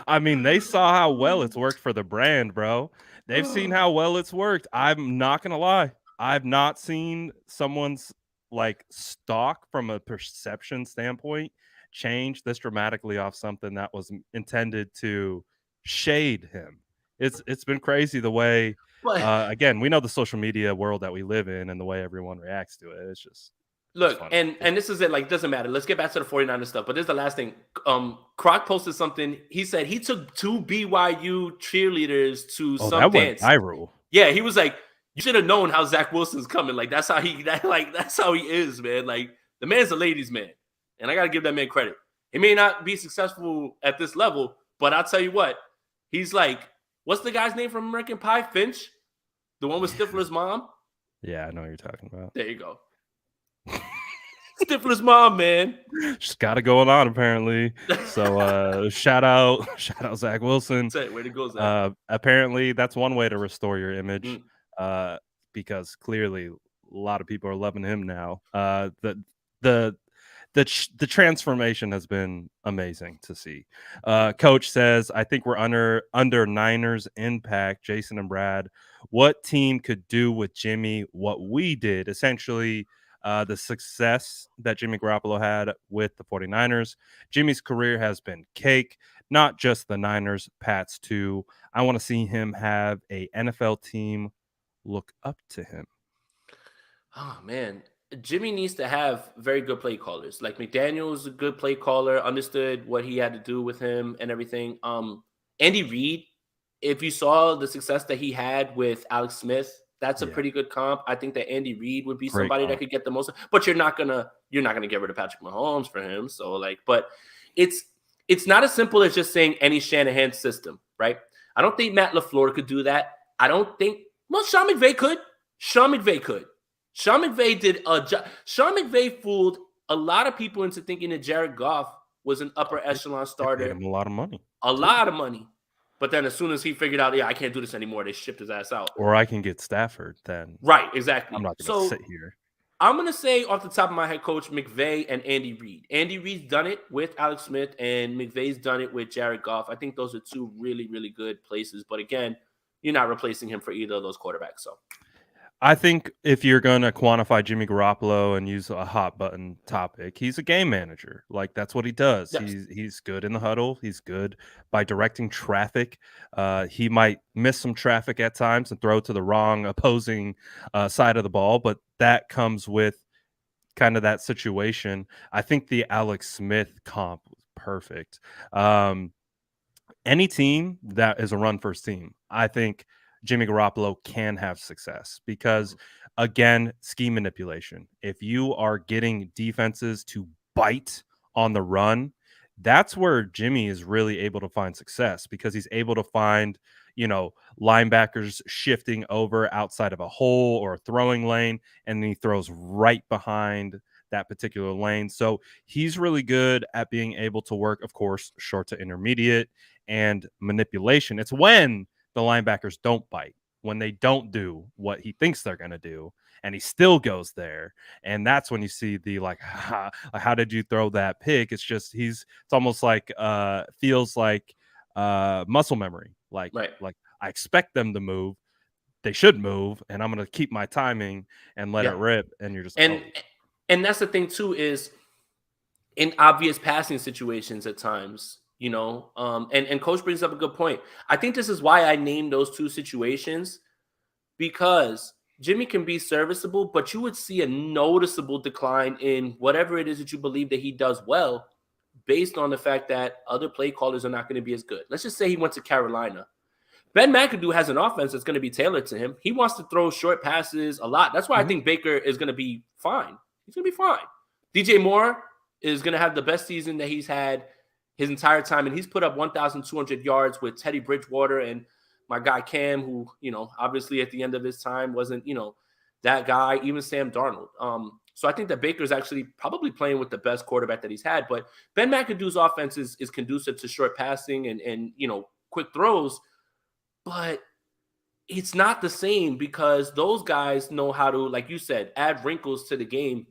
I mean, they saw how well it's worked for the brand, bro. They've seen how well it's worked. I'm not going to lie. I've not seen someone's like stock from a perception standpoint change this dramatically off something that was intended to shade him. It's been crazy the way, again, we know the social media world that we live in and the way everyone reacts to it. It's just look, and this is it. Like, doesn't matter. Let's get back to the 49ers stuff. But this is the last thing. Croc posted something. He said he took 2 BYU cheerleaders to some dance. Viral. Yeah, he was like, you should have known how Zach Wilson's coming. Like, that's how he is, man. Like, the man's a ladies' man. And I got to give that man credit. He may not be successful at this level, but I'll tell you what, he's like, what's the guy's name from American Pie? Finch? The one with Stifler's mom? Yeah, I know what you're talking about. There you go. Stifler's mom, man. She's got it going on, apparently. So shout out Zach Wilson. Way to go, Zach. Apparently, that's one way to restore your image. Because clearly a lot of people are loving him now. The transformation has been amazing to see. Coach says, I think we're under Niners impact. Jason and Brad, what team could do with Jimmy what we did? Essentially, the success that Jimmy Garoppolo had with the 49ers. Jimmy's career has been cake, not just the Niners, Pats too. I want to see him have a NFL team look up to him. Oh, man. Jimmy needs to have very good play callers. Like, McDaniel's a good play caller, understood what he had to do with him and everything. Andy Reid, if you saw the success that he had with Alex Smith, that's a pretty good comp. I think that Andy Reid would be somebody that could get the most, but you're not gonna get rid of Patrick Mahomes for him. So like, but it's not as simple as just saying any Shanahan system, right? I don't think Matt LaFleur could do that. I don't think Well, Sean McVay could. Sean McVay could. Sean McVay did a job. Sean McVay fooled a lot of people into thinking that Jared Goff was an upper echelon They paid starter, him a lot of money a too. lot of money. But then as soon as he figured out, yeah, I can't do this anymore, they shipped his ass out. Or I can get Stafford, then Right, I'm exactly. not gonna So sit here. I'm gonna say off the top of my head, Coach McVay and Andy Reid. Andy Reid's done it with Alex Smith, and McVay's done it with Jared Goff. I think those are two really, really good places. But again, you're not replacing him for either of those quarterbacks. So I think if you're gonna quantify Jimmy Garoppolo and use a hot button topic, he's a game manager. Like that's what he does. yes, He's good in the huddle. He's good by directing traffic. He might miss some traffic at times and throw to the wrong opposing side of the ball, but that comes with kind of that situation. I think the Alex Smith comp was perfect. Any team that is a run first team, I think Jimmy Garoppolo can have success because, again, scheme manipulation. If you are getting defenses to bite on the run, that's where Jimmy is really able to find success because he's able to find, linebackers shifting over outside of a hole or a throwing lane, and then he throws right behind that particular lane. So he's really good at being able to work, of course, short to intermediate and manipulation. It's when the linebackers don't bite, when they don't do what he thinks they're going to do, and he still goes there. And that's when you see the like, how did you throw that pick? It's just it's almost like feels like muscle memory. right. Like I expect them to move. They should move, and I'm going to keep my timing and let it Yeah. rip. And you're just And and that's the thing too, is in obvious passing situations at times, and coach brings up a good point. I think this is why I named those two situations, because Jimmy can be serviceable, but you would see a noticeable decline in whatever it is that you believe that he does well, based on the fact that other play callers are not going to be as good. Let's just say he went to Carolina. Ben McAdoo has an offense that's going to be tailored to him. He wants to throw short passes a lot. That's why I think Baker is going to be fine. He's going to be fine. DJ Moore is going to have the best season that he's had his entire time, and he's put up 1,200 yards with Teddy Bridgewater and my guy Cam, who, obviously at the end of his time wasn't, that guy, even Sam Darnold. So I think that Baker's actually probably playing with the best quarterback that he's had. But Ben McAdoo's offense is conducive to short passing and quick throws. But it's not the same because those guys know how to, like you said, add wrinkles to the game,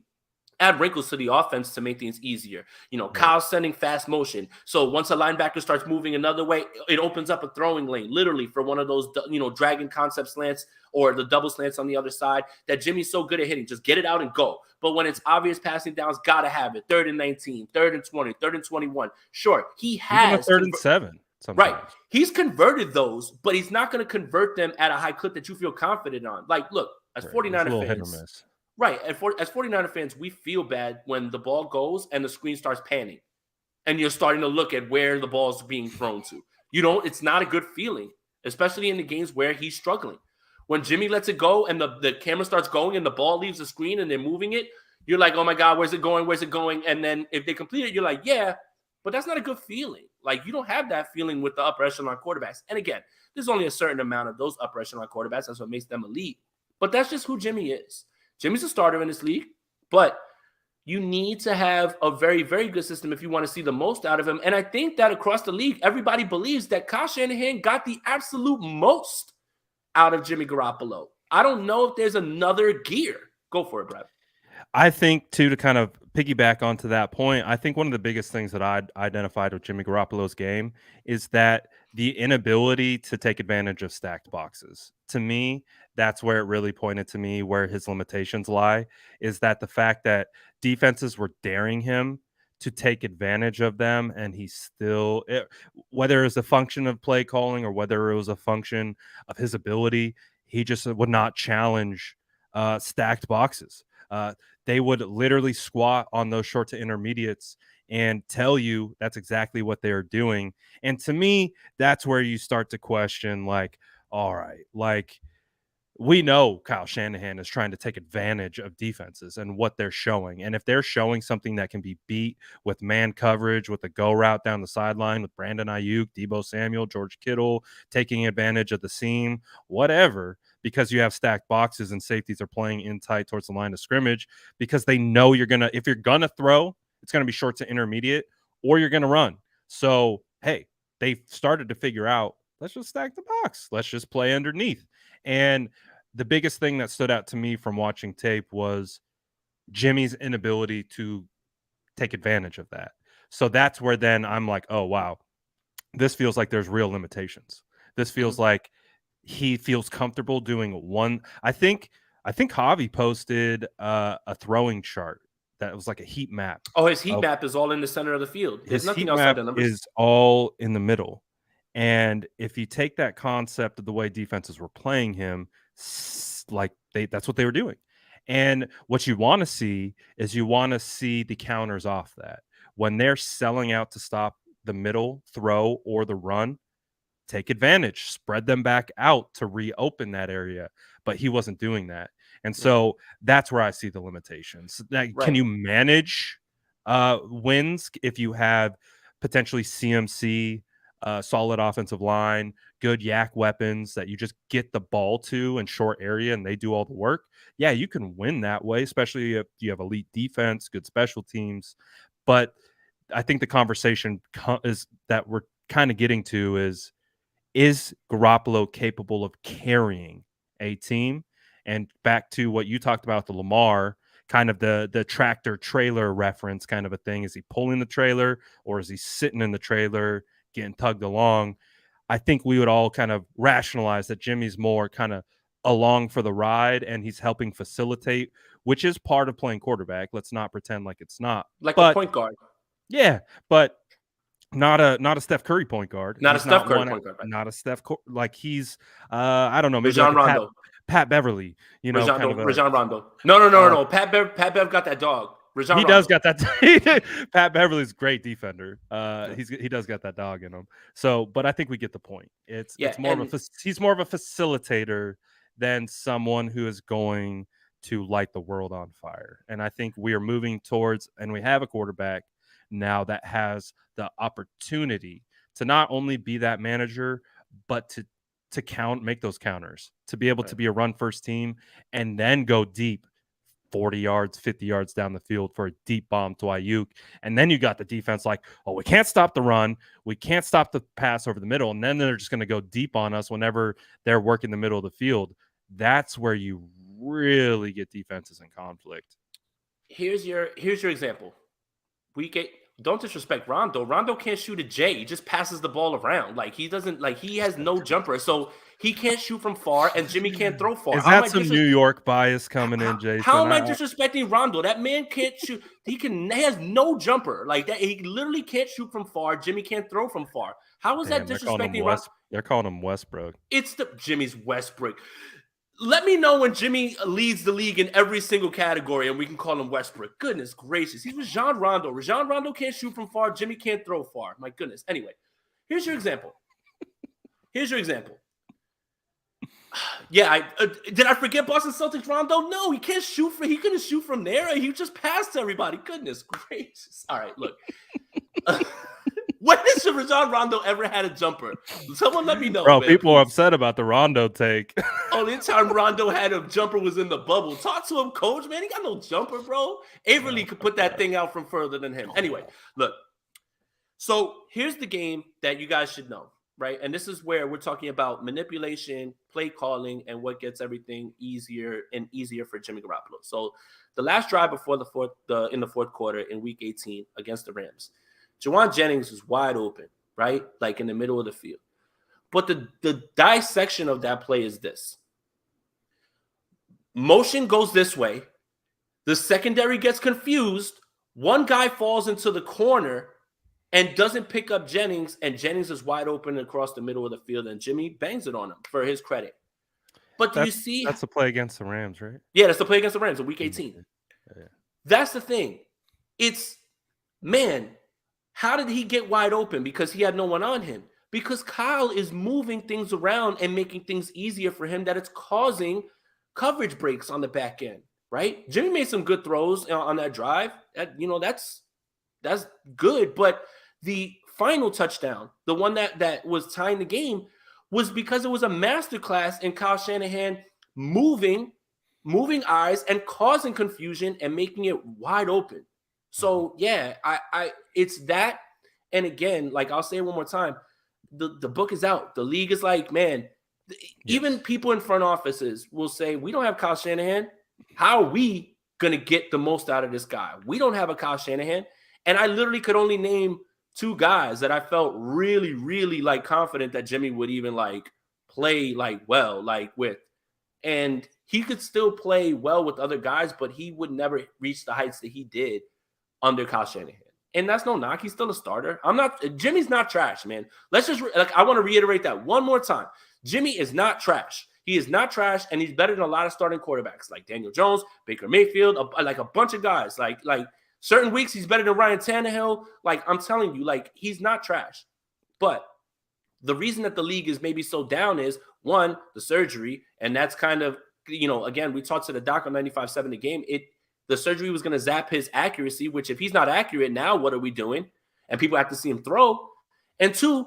add wrinkles to the offense to make things easier. Right. Kyle's sending fast motion. So once a linebacker starts moving another way, it opens up a throwing lane, literally, for one of those, dragon concept slants or the double slants on the other side that Jimmy's so good at hitting. Just get it out and go. But when it's obvious passing downs, got to have it. 3rd and 19, 3rd and 20, 3rd and 21. Sure, he has. Even a 3rd and 7. Sometimes. Right. He's converted those, but he's not going to convert them at a high clip that you feel confident on. Like, look, as 49er fans, right, as 49er fans, we feel bad when the ball goes and the screen starts panning and you're starting to look at where the ball's being thrown to. It's not a good feeling, especially in the games where he's struggling. When Jimmy lets it go and the camera starts going and the ball leaves the screen and they're moving it, you're like, oh my God, where's it going? Where's it going? And then if they complete it, you're like, yeah, but that's not a good feeling. Like, you don't have that feeling with the upper echelon quarterbacks. And again, there's only a certain amount of those upper echelon quarterbacks. That's what makes them elite. But that's just who Jimmy is. Jimmy's a starter in this league, but you need to have a very, very good system if you want to see the most out of him. And I think that across the league, everybody believes that Kyle Shanahan got the absolute most out of Jimmy Garoppolo. I don't know if there's another gear. Go for it, Brad. I think, too, to kind of piggyback onto that point, I think one of the biggest things that I identified with Jimmy Garoppolo's game is that the inability to take advantage of stacked boxes. To me, that's where it really pointed to me where his limitations lie, is that the fact that defenses were daring him to take advantage of them, and he still, whether it was a function of play calling or whether it was a function of his ability, he just would not challenge stacked boxes. They would literally squat on those short to intermediates and tell you that's exactly what they're doing. And to me, that's where you start to question, like, all right, like, we know Kyle Shanahan is trying to take advantage of defenses and what they're showing. And if they're showing something that can be beat with man coverage, with a go route down the sideline with Brandon Ayuk, Deebo Samuel, George Kittle, taking advantage of the seam, whatever, because you have stacked boxes and safeties are playing in tight towards the line of scrimmage because they know if you're going to throw, it's going to be short to intermediate or you're going to run. So, hey, they started to figure out, let's just stack the box. Let's just play underneath. And the biggest thing that stood out to me from watching tape was Jimmy's inability to take advantage of that. So that's where then I'm like, oh, wow, this feels like there's real limitations. This feels like he feels comfortable doing one. I think Javi posted a throwing chart that was like a heat map. Oh, his heat map is all in the center of the field. There's nothing outside the numbers. Is all in the middle. And if you take that concept of the way defenses were playing him, like that's what they were doing. And what you want to see is the counters off that. When they're selling out to stop the middle throw or the run, take advantage, spread them back out to reopen that area. But he wasn't doing that. And so that's where I see the limitations. Can you manage wins if you have potentially CMC, solid offensive line, good yak weapons that you just get the ball to in short area and they do all the work? Yeah, you can win that way, especially if you have elite defense, good special teams. But I think the conversation is that we're kind of getting to is Garoppolo capable of carrying a team? And back to what you talked about, the Lamar, kind of the tractor trailer reference kind of a thing. Is he pulling the trailer or is he sitting in the trailer getting tugged along? I think we would all kind of rationalize that Jimmy's more kind of along for the ride and he's helping facilitate, which is part of playing quarterback. Let's not pretend like it's not. Like a point guard. Yeah, but not a Steph Curry point guard. Not a Steph Curry point guard. Right? Not a Steph like he's I don't know, maybe Rajon like Rondo. Pat Beverly, Rajon Rondo. No. Pat Bev got that dog. He does got that. Pat Beverly's a great defender. He does got that dog in him. So, but I think we get the point. It's more of he's more of a facilitator than someone who is going to light the world on fire. And I think we are moving towards, and we have a quarterback now that has the opportunity to not only be that manager, but to make those counters, to be able to be a run first team and then go deep 40 yards, 50 yards down the field for a deep bomb to Ayuk. And then you got the defense like, oh, we can't stop the run. We can't stop the pass over the middle. And then they're just going to go deep on us whenever they're working the middle of the field. That's where you really get defenses in conflict. Here's your example. Don't disrespect Rondo. Rondo can't shoot a J. He just passes the ball around. Like he has no jumper. So he can't shoot from far and Jimmy can't throw far. Is that some New York bias coming in, Jason? How am I disrespecting Rondo? That man can't shoot. He has no jumper. Like that, he literally can't shoot from far. Jimmy can't throw from far. How is that disrespecting Rondo? They're calling him Westbrook. It's Jimmy's Westbrook. Let me know when Jimmy leads the league in every single category and we can call him Westbrook. Goodness gracious. He's Rajon Rondo. Rajon Rondo can't shoot from far. Jimmy can't throw far. My goodness. Anyway, here's your example. Yeah, did I forget Boston Celtics Rondo? No, he can't shoot he couldn't shoot from there. He just passed to everybody. Goodness gracious. All right, look. When has Rajon Rondo ever had a jumper? Someone let me know. Bro, man, people are upset about the Rondo take. Only time Rondo had a jumper was in the bubble. Talk to him, coach, man. He got no jumper, bro. Avery could put that thing out from further than him. Anyway, look. So here's the game that you guys should know, right? And this is where we're talking about manipulation, play calling, and what gets everything easier and easier for Jimmy Garoppolo. So the last drive before in the fourth quarter in Week 18 against the Rams, Juwan Jennings was wide open, right? Like in the middle of the field. But the dissection of that play is this. Motion goes this way. The secondary gets confused. One guy falls into the corner and doesn't pick up Jennings, and Jennings is wide open across the middle of the field, and Jimmy bangs it on him for his credit. But do you see? That's the play against the Rams, right? Yeah, that's the play against the Rams in Week 18. Yeah. That's the thing. Man, how did he get wide open? Because he had no one on him. Because Kyle is moving things around and making things easier for him that it's causing coverage breaks on the back end, right? Jimmy made some good throws on that drive. That's good. But the final touchdown, the one that was tying the game, was because it was a masterclass in Kyle Shanahan moving eyes and causing confusion and making it wide open. So yeah, I it's that. And again, like I'll say it one more time, the book is out. The league is like, man, even people in front offices will say, we don't have Kyle Shanahan. How are we going to get the most out of this guy? We don't have a Kyle Shanahan. And I literally could only name 2 guys that I felt really, really like confident that Jimmy would even like play like well, like with. And he could still play well with other guys, but he would never reach the heights that he did under Kyle Shanahan. And that's no knock. He's still a starter. Jimmy's not trash, man. Let's just, I want to reiterate that one more time. Jimmy is not trash. He is not trash, and he's better than a lot of starting quarterbacks like Daniel Jones, Baker Mayfield, like a bunch of guys. Like certain weeks he's better than Ryan Tannehill. Like I'm telling you, like he's not trash. But the reason that the league is maybe so down is, one, the surgery, and that's kind of, again, we talked to the doc on 95.7 The Game. The surgery was going to zap his accuracy, which if he's not accurate now, what are we doing? And people have to see him throw. And 2,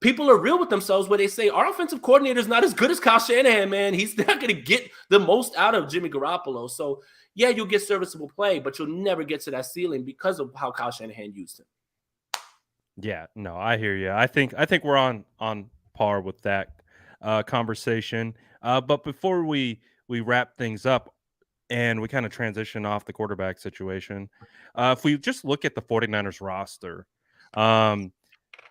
people are real with themselves where they say, our offensive coordinator is not as good as Kyle Shanahan, man. He's not going to get the most out of Jimmy Garoppolo. So, yeah, you'll get serviceable play, but you'll never get to that ceiling because of how Kyle Shanahan used him. Yeah, no, I hear you. I think we're on par with that conversation. But before we wrap things up and we kind of transition off the quarterback situation, if we just look at the 49ers roster,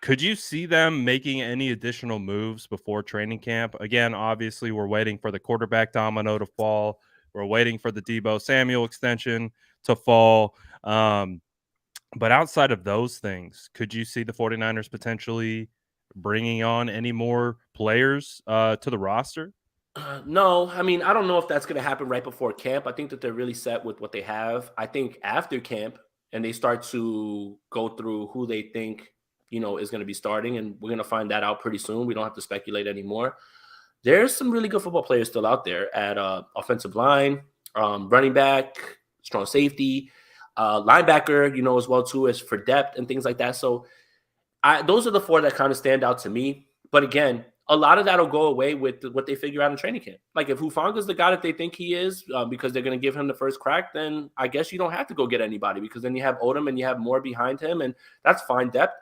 could you see them making any additional moves before training camp? Again, obviously, we're waiting for the quarterback domino to fall. We're waiting for the Deebo Samuel extension to fall. But outside of those things, could you see the 49ers potentially bringing on any more players to the roster? No, I mean, I don't know if that's going to happen right before camp. I think that they're really set with what they have. I think after camp and they start to go through who they think, is going to be starting, and we're going to find that out pretty soon. We don't have to speculate anymore. There's some really good football players still out there at offensive line, running back, strong safety, linebacker, as well too, as for depth and things like that. So those are the 4 that kind of stand out to me. But again, a lot of that will go away with what they figure out in training camp. Like if Hufanga's the guy that they think he is because they're going to give him the first crack, then I guess you don't have to go get anybody because then you have Odom and you have more behind him, and that's fine depth.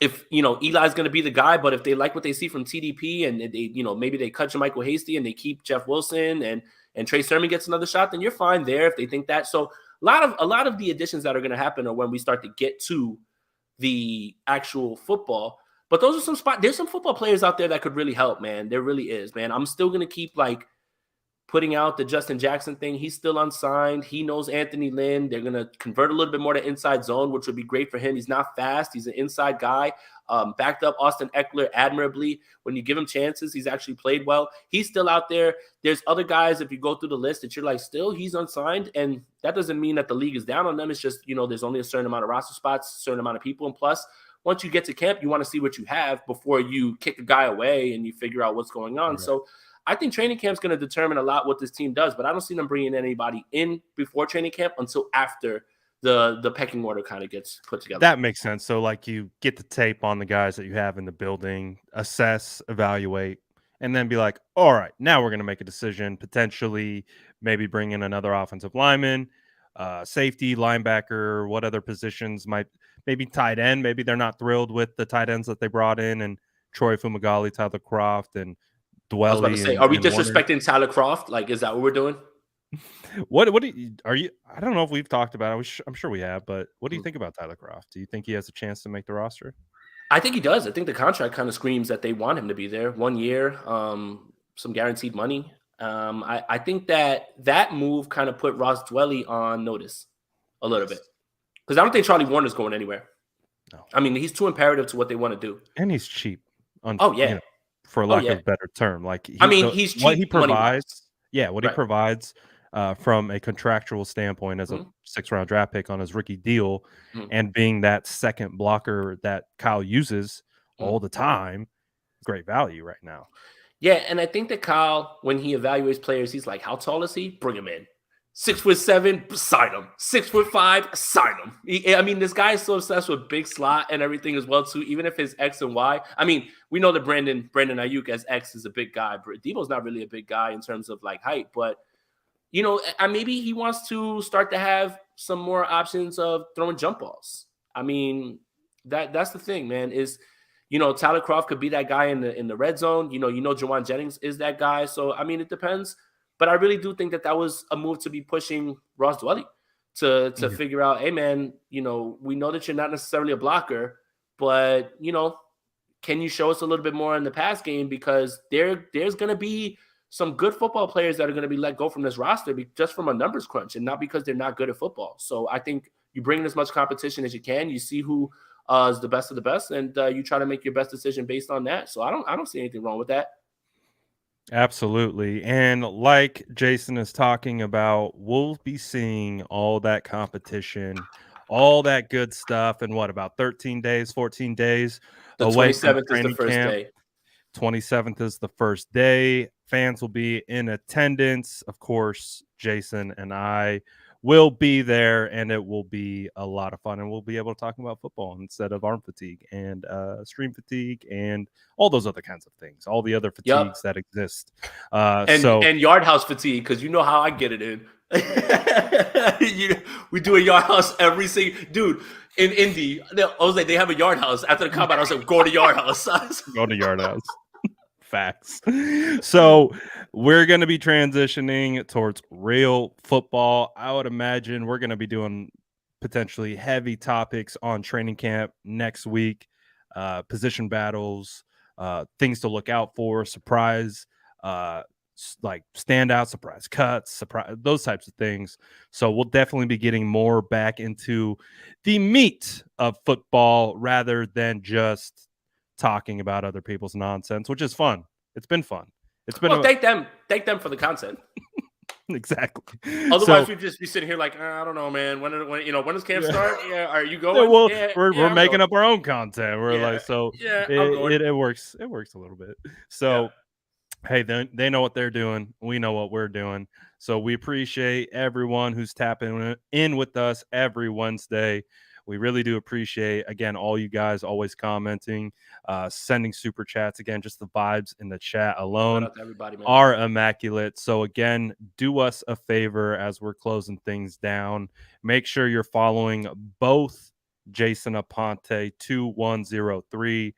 If, Eli's going to be the guy, but if they like what they see from TDP and they, maybe they cut Jermichael Hasty and they keep Jeff Wilson and Trey Sermon gets another shot, then you're fine there if they think that. So a lot of the additions that are going to happen are when we start to get to the actual football. But those are some spots. There's some football players out there that could really help, man. There really is, man. I'm still going to keep putting out the Justin Jackson thing. He's still unsigned. He knows Anthony Lynn. They're going to convert a little bit more to inside zone, which would be great for him. He's not fast. He's an inside guy. Backed up Austin Eckler admirably. When you give him chances, he's actually played well. He's still out there. There's other guys, if you go through the list, that you're like, still, he's unsigned. And that doesn't mean that the league is down on them. It's just, there's only a certain amount of roster spots, a certain amount of people. And plus, once you get to camp, you want to see what you have before you kick a guy away and you figure out what's going on. Right. So I think training camp is going to determine a lot what this team does, but I don't see them bringing anybody in before training camp until after the pecking order kind of gets put together. That makes sense. So you get the tape on the guys that you have in the building, assess, evaluate, and then be like, all right, now we're going to make a decision, potentially maybe bring in another offensive lineman, safety, linebacker, what other positions maybe tight end. Maybe they're not thrilled with the tight ends that they brought in, and Troy Fumagalli, Tyler Croft, and Dwelly. I was about to say, are we disrespecting Tyler Croft? Like, is that what we're doing? What are you? I don't know if we've talked about it. I'm sure we have, but what do you think about Tyler Croft? Do you think he has a chance to make the roster? I think he does. I think the contract kind of screams that they want him to be there. 1 year, some guaranteed money. I think that move kind of put Ross Dwelly on notice a little bit, because I don't think Charlie Warner's going anywhere. No. I mean, he's too imperative to what they want to do, and he's cheap. For lack of a better term, he's cheap. What he provides. Yeah, what he provides from a contractual standpoint as a 6th-round draft pick on his rookie deal, and being that second blocker that Kyle uses all the time, great value right now. Yeah, and I think that Kyle, when he evaluates players, he's like, how tall is he? Bring him in. 6'7", sign him. 6'5", sign him. I mean, this guy is so obsessed with big slot and everything as well too. Even if his X and Y, I mean, we know that Brandon Ayuk as X is a big guy. Debo's not really a big guy in terms of like height, but maybe he wants to start to have some more options of throwing jump balls. I mean, that's the thing, man. Is Tyler Kroft could be that guy in the red zone. Jawan Jennings is that guy. So I mean, it depends. But I really do think that was a move to be pushing Ross Dwelly to figure out, hey man, we know that you're not necessarily a blocker, but can you show us a little bit more in the pass game, because there's going to be some good football players that are going to be let go from this roster just from a numbers crunch, and not because they're not good at football. So I think you bring in as much competition as you can. You see who is the best of the best, and you try to make your best decision based on that. So I don't see anything wrong with that. Absolutely. And like Jason is talking about, we'll be seeing all that competition, all that good stuff in about 13 days, 14 days The away from 27th is the training first camp. day. 27th is the first day. Fans will be in attendance. Of course, Jason and I will be there, and it will be a lot of fun, and we'll be able to talk about football instead of arm fatigue and stream fatigue and all those other kinds of things, all the other fatigues that exist. And yard house fatigue, because you know how I get it in. We do a yard house every single dude in Indy. I was like, they have a yard house after the combine. I was like, go to yard house. Go to yard house. Facts. So we're going to be transitioning towards real football. I would imagine we're going to be doing potentially heavy topics on training camp next week, position battles, things to look out for, surprise, like standout, surprise cuts, surprise, those types of things. So we'll definitely be getting more back into the meat of football rather than just talking about other people's nonsense, which is fun. It's been fun. It's been thank them for the content. Exactly. Otherwise, we'd just be sitting here like, I don't know, man. When does camp start? Yeah, are you going? Well, yeah, we're making up our own content. We're like, so it works. It works a little bit. So hey, they know what they're doing. We know what we're doing. So we appreciate everyone who's tapping in with us every Wednesday. We really do appreciate, again, all you guys always commenting, sending super chats. Again, just the vibes in the chat alone are immaculate. So again, do us a favor as we're closing things down. Make sure you're following both Jason Aponte 2103.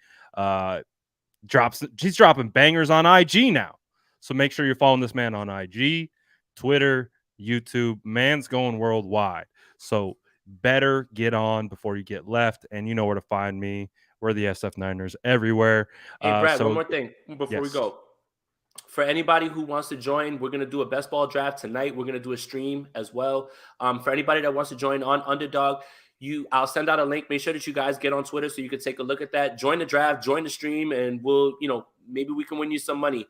He's dropping bangers on IG now. So make sure you're following this man on IG, Twitter, YouTube. Man's going worldwide. So better get on before you get left, and you know where to find me. We're the SF Niners everywhere. Hey, Brad, one more thing before we go. For anybody who wants to join, we're going to do a best ball draft tonight. We're going to do a stream as well. For anybody that wants to join on Underdog, I'll send out a link. Make sure that you guys get on Twitter so you can take a look at that. Join the draft, join the stream, and we'll, maybe we can win you some money.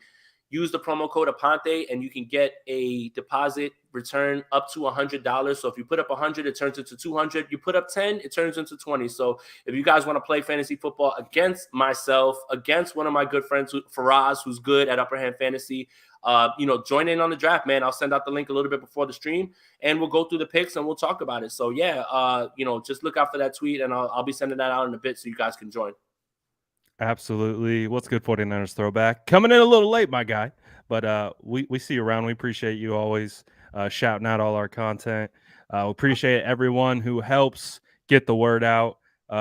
Use the promo code Aponte, and you can get a deposit return up to $100. So if you put up 100, it turns into 200. You put up 10, it turns into 20. So if you guys want to play fantasy football against myself, against one of my good friends, Faraz, who's good at Upper Hand Fantasy, join in on the draft, man. I'll send out the link a little bit before the stream, and we'll go through the picks and we'll talk about it. So just look out for that tweet, and I'll be sending that out in a bit so you guys can join. Absolutely. What's good, 49ers throwback? Coming in a little late, my guy. But we see you around. We appreciate you always shouting out all our content. We appreciate everyone who helps get the word out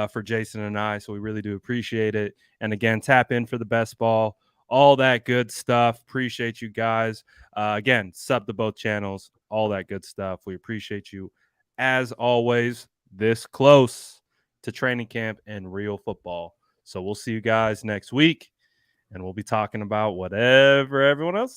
for Jason and I. So we really do appreciate it. And again, tap in for the best ball, all that good stuff. Appreciate you guys. Again, sub to both channels, all that good stuff. We appreciate you as always, this close to training camp and real football. So we'll see you guys next week, and we'll be talking about whatever everyone else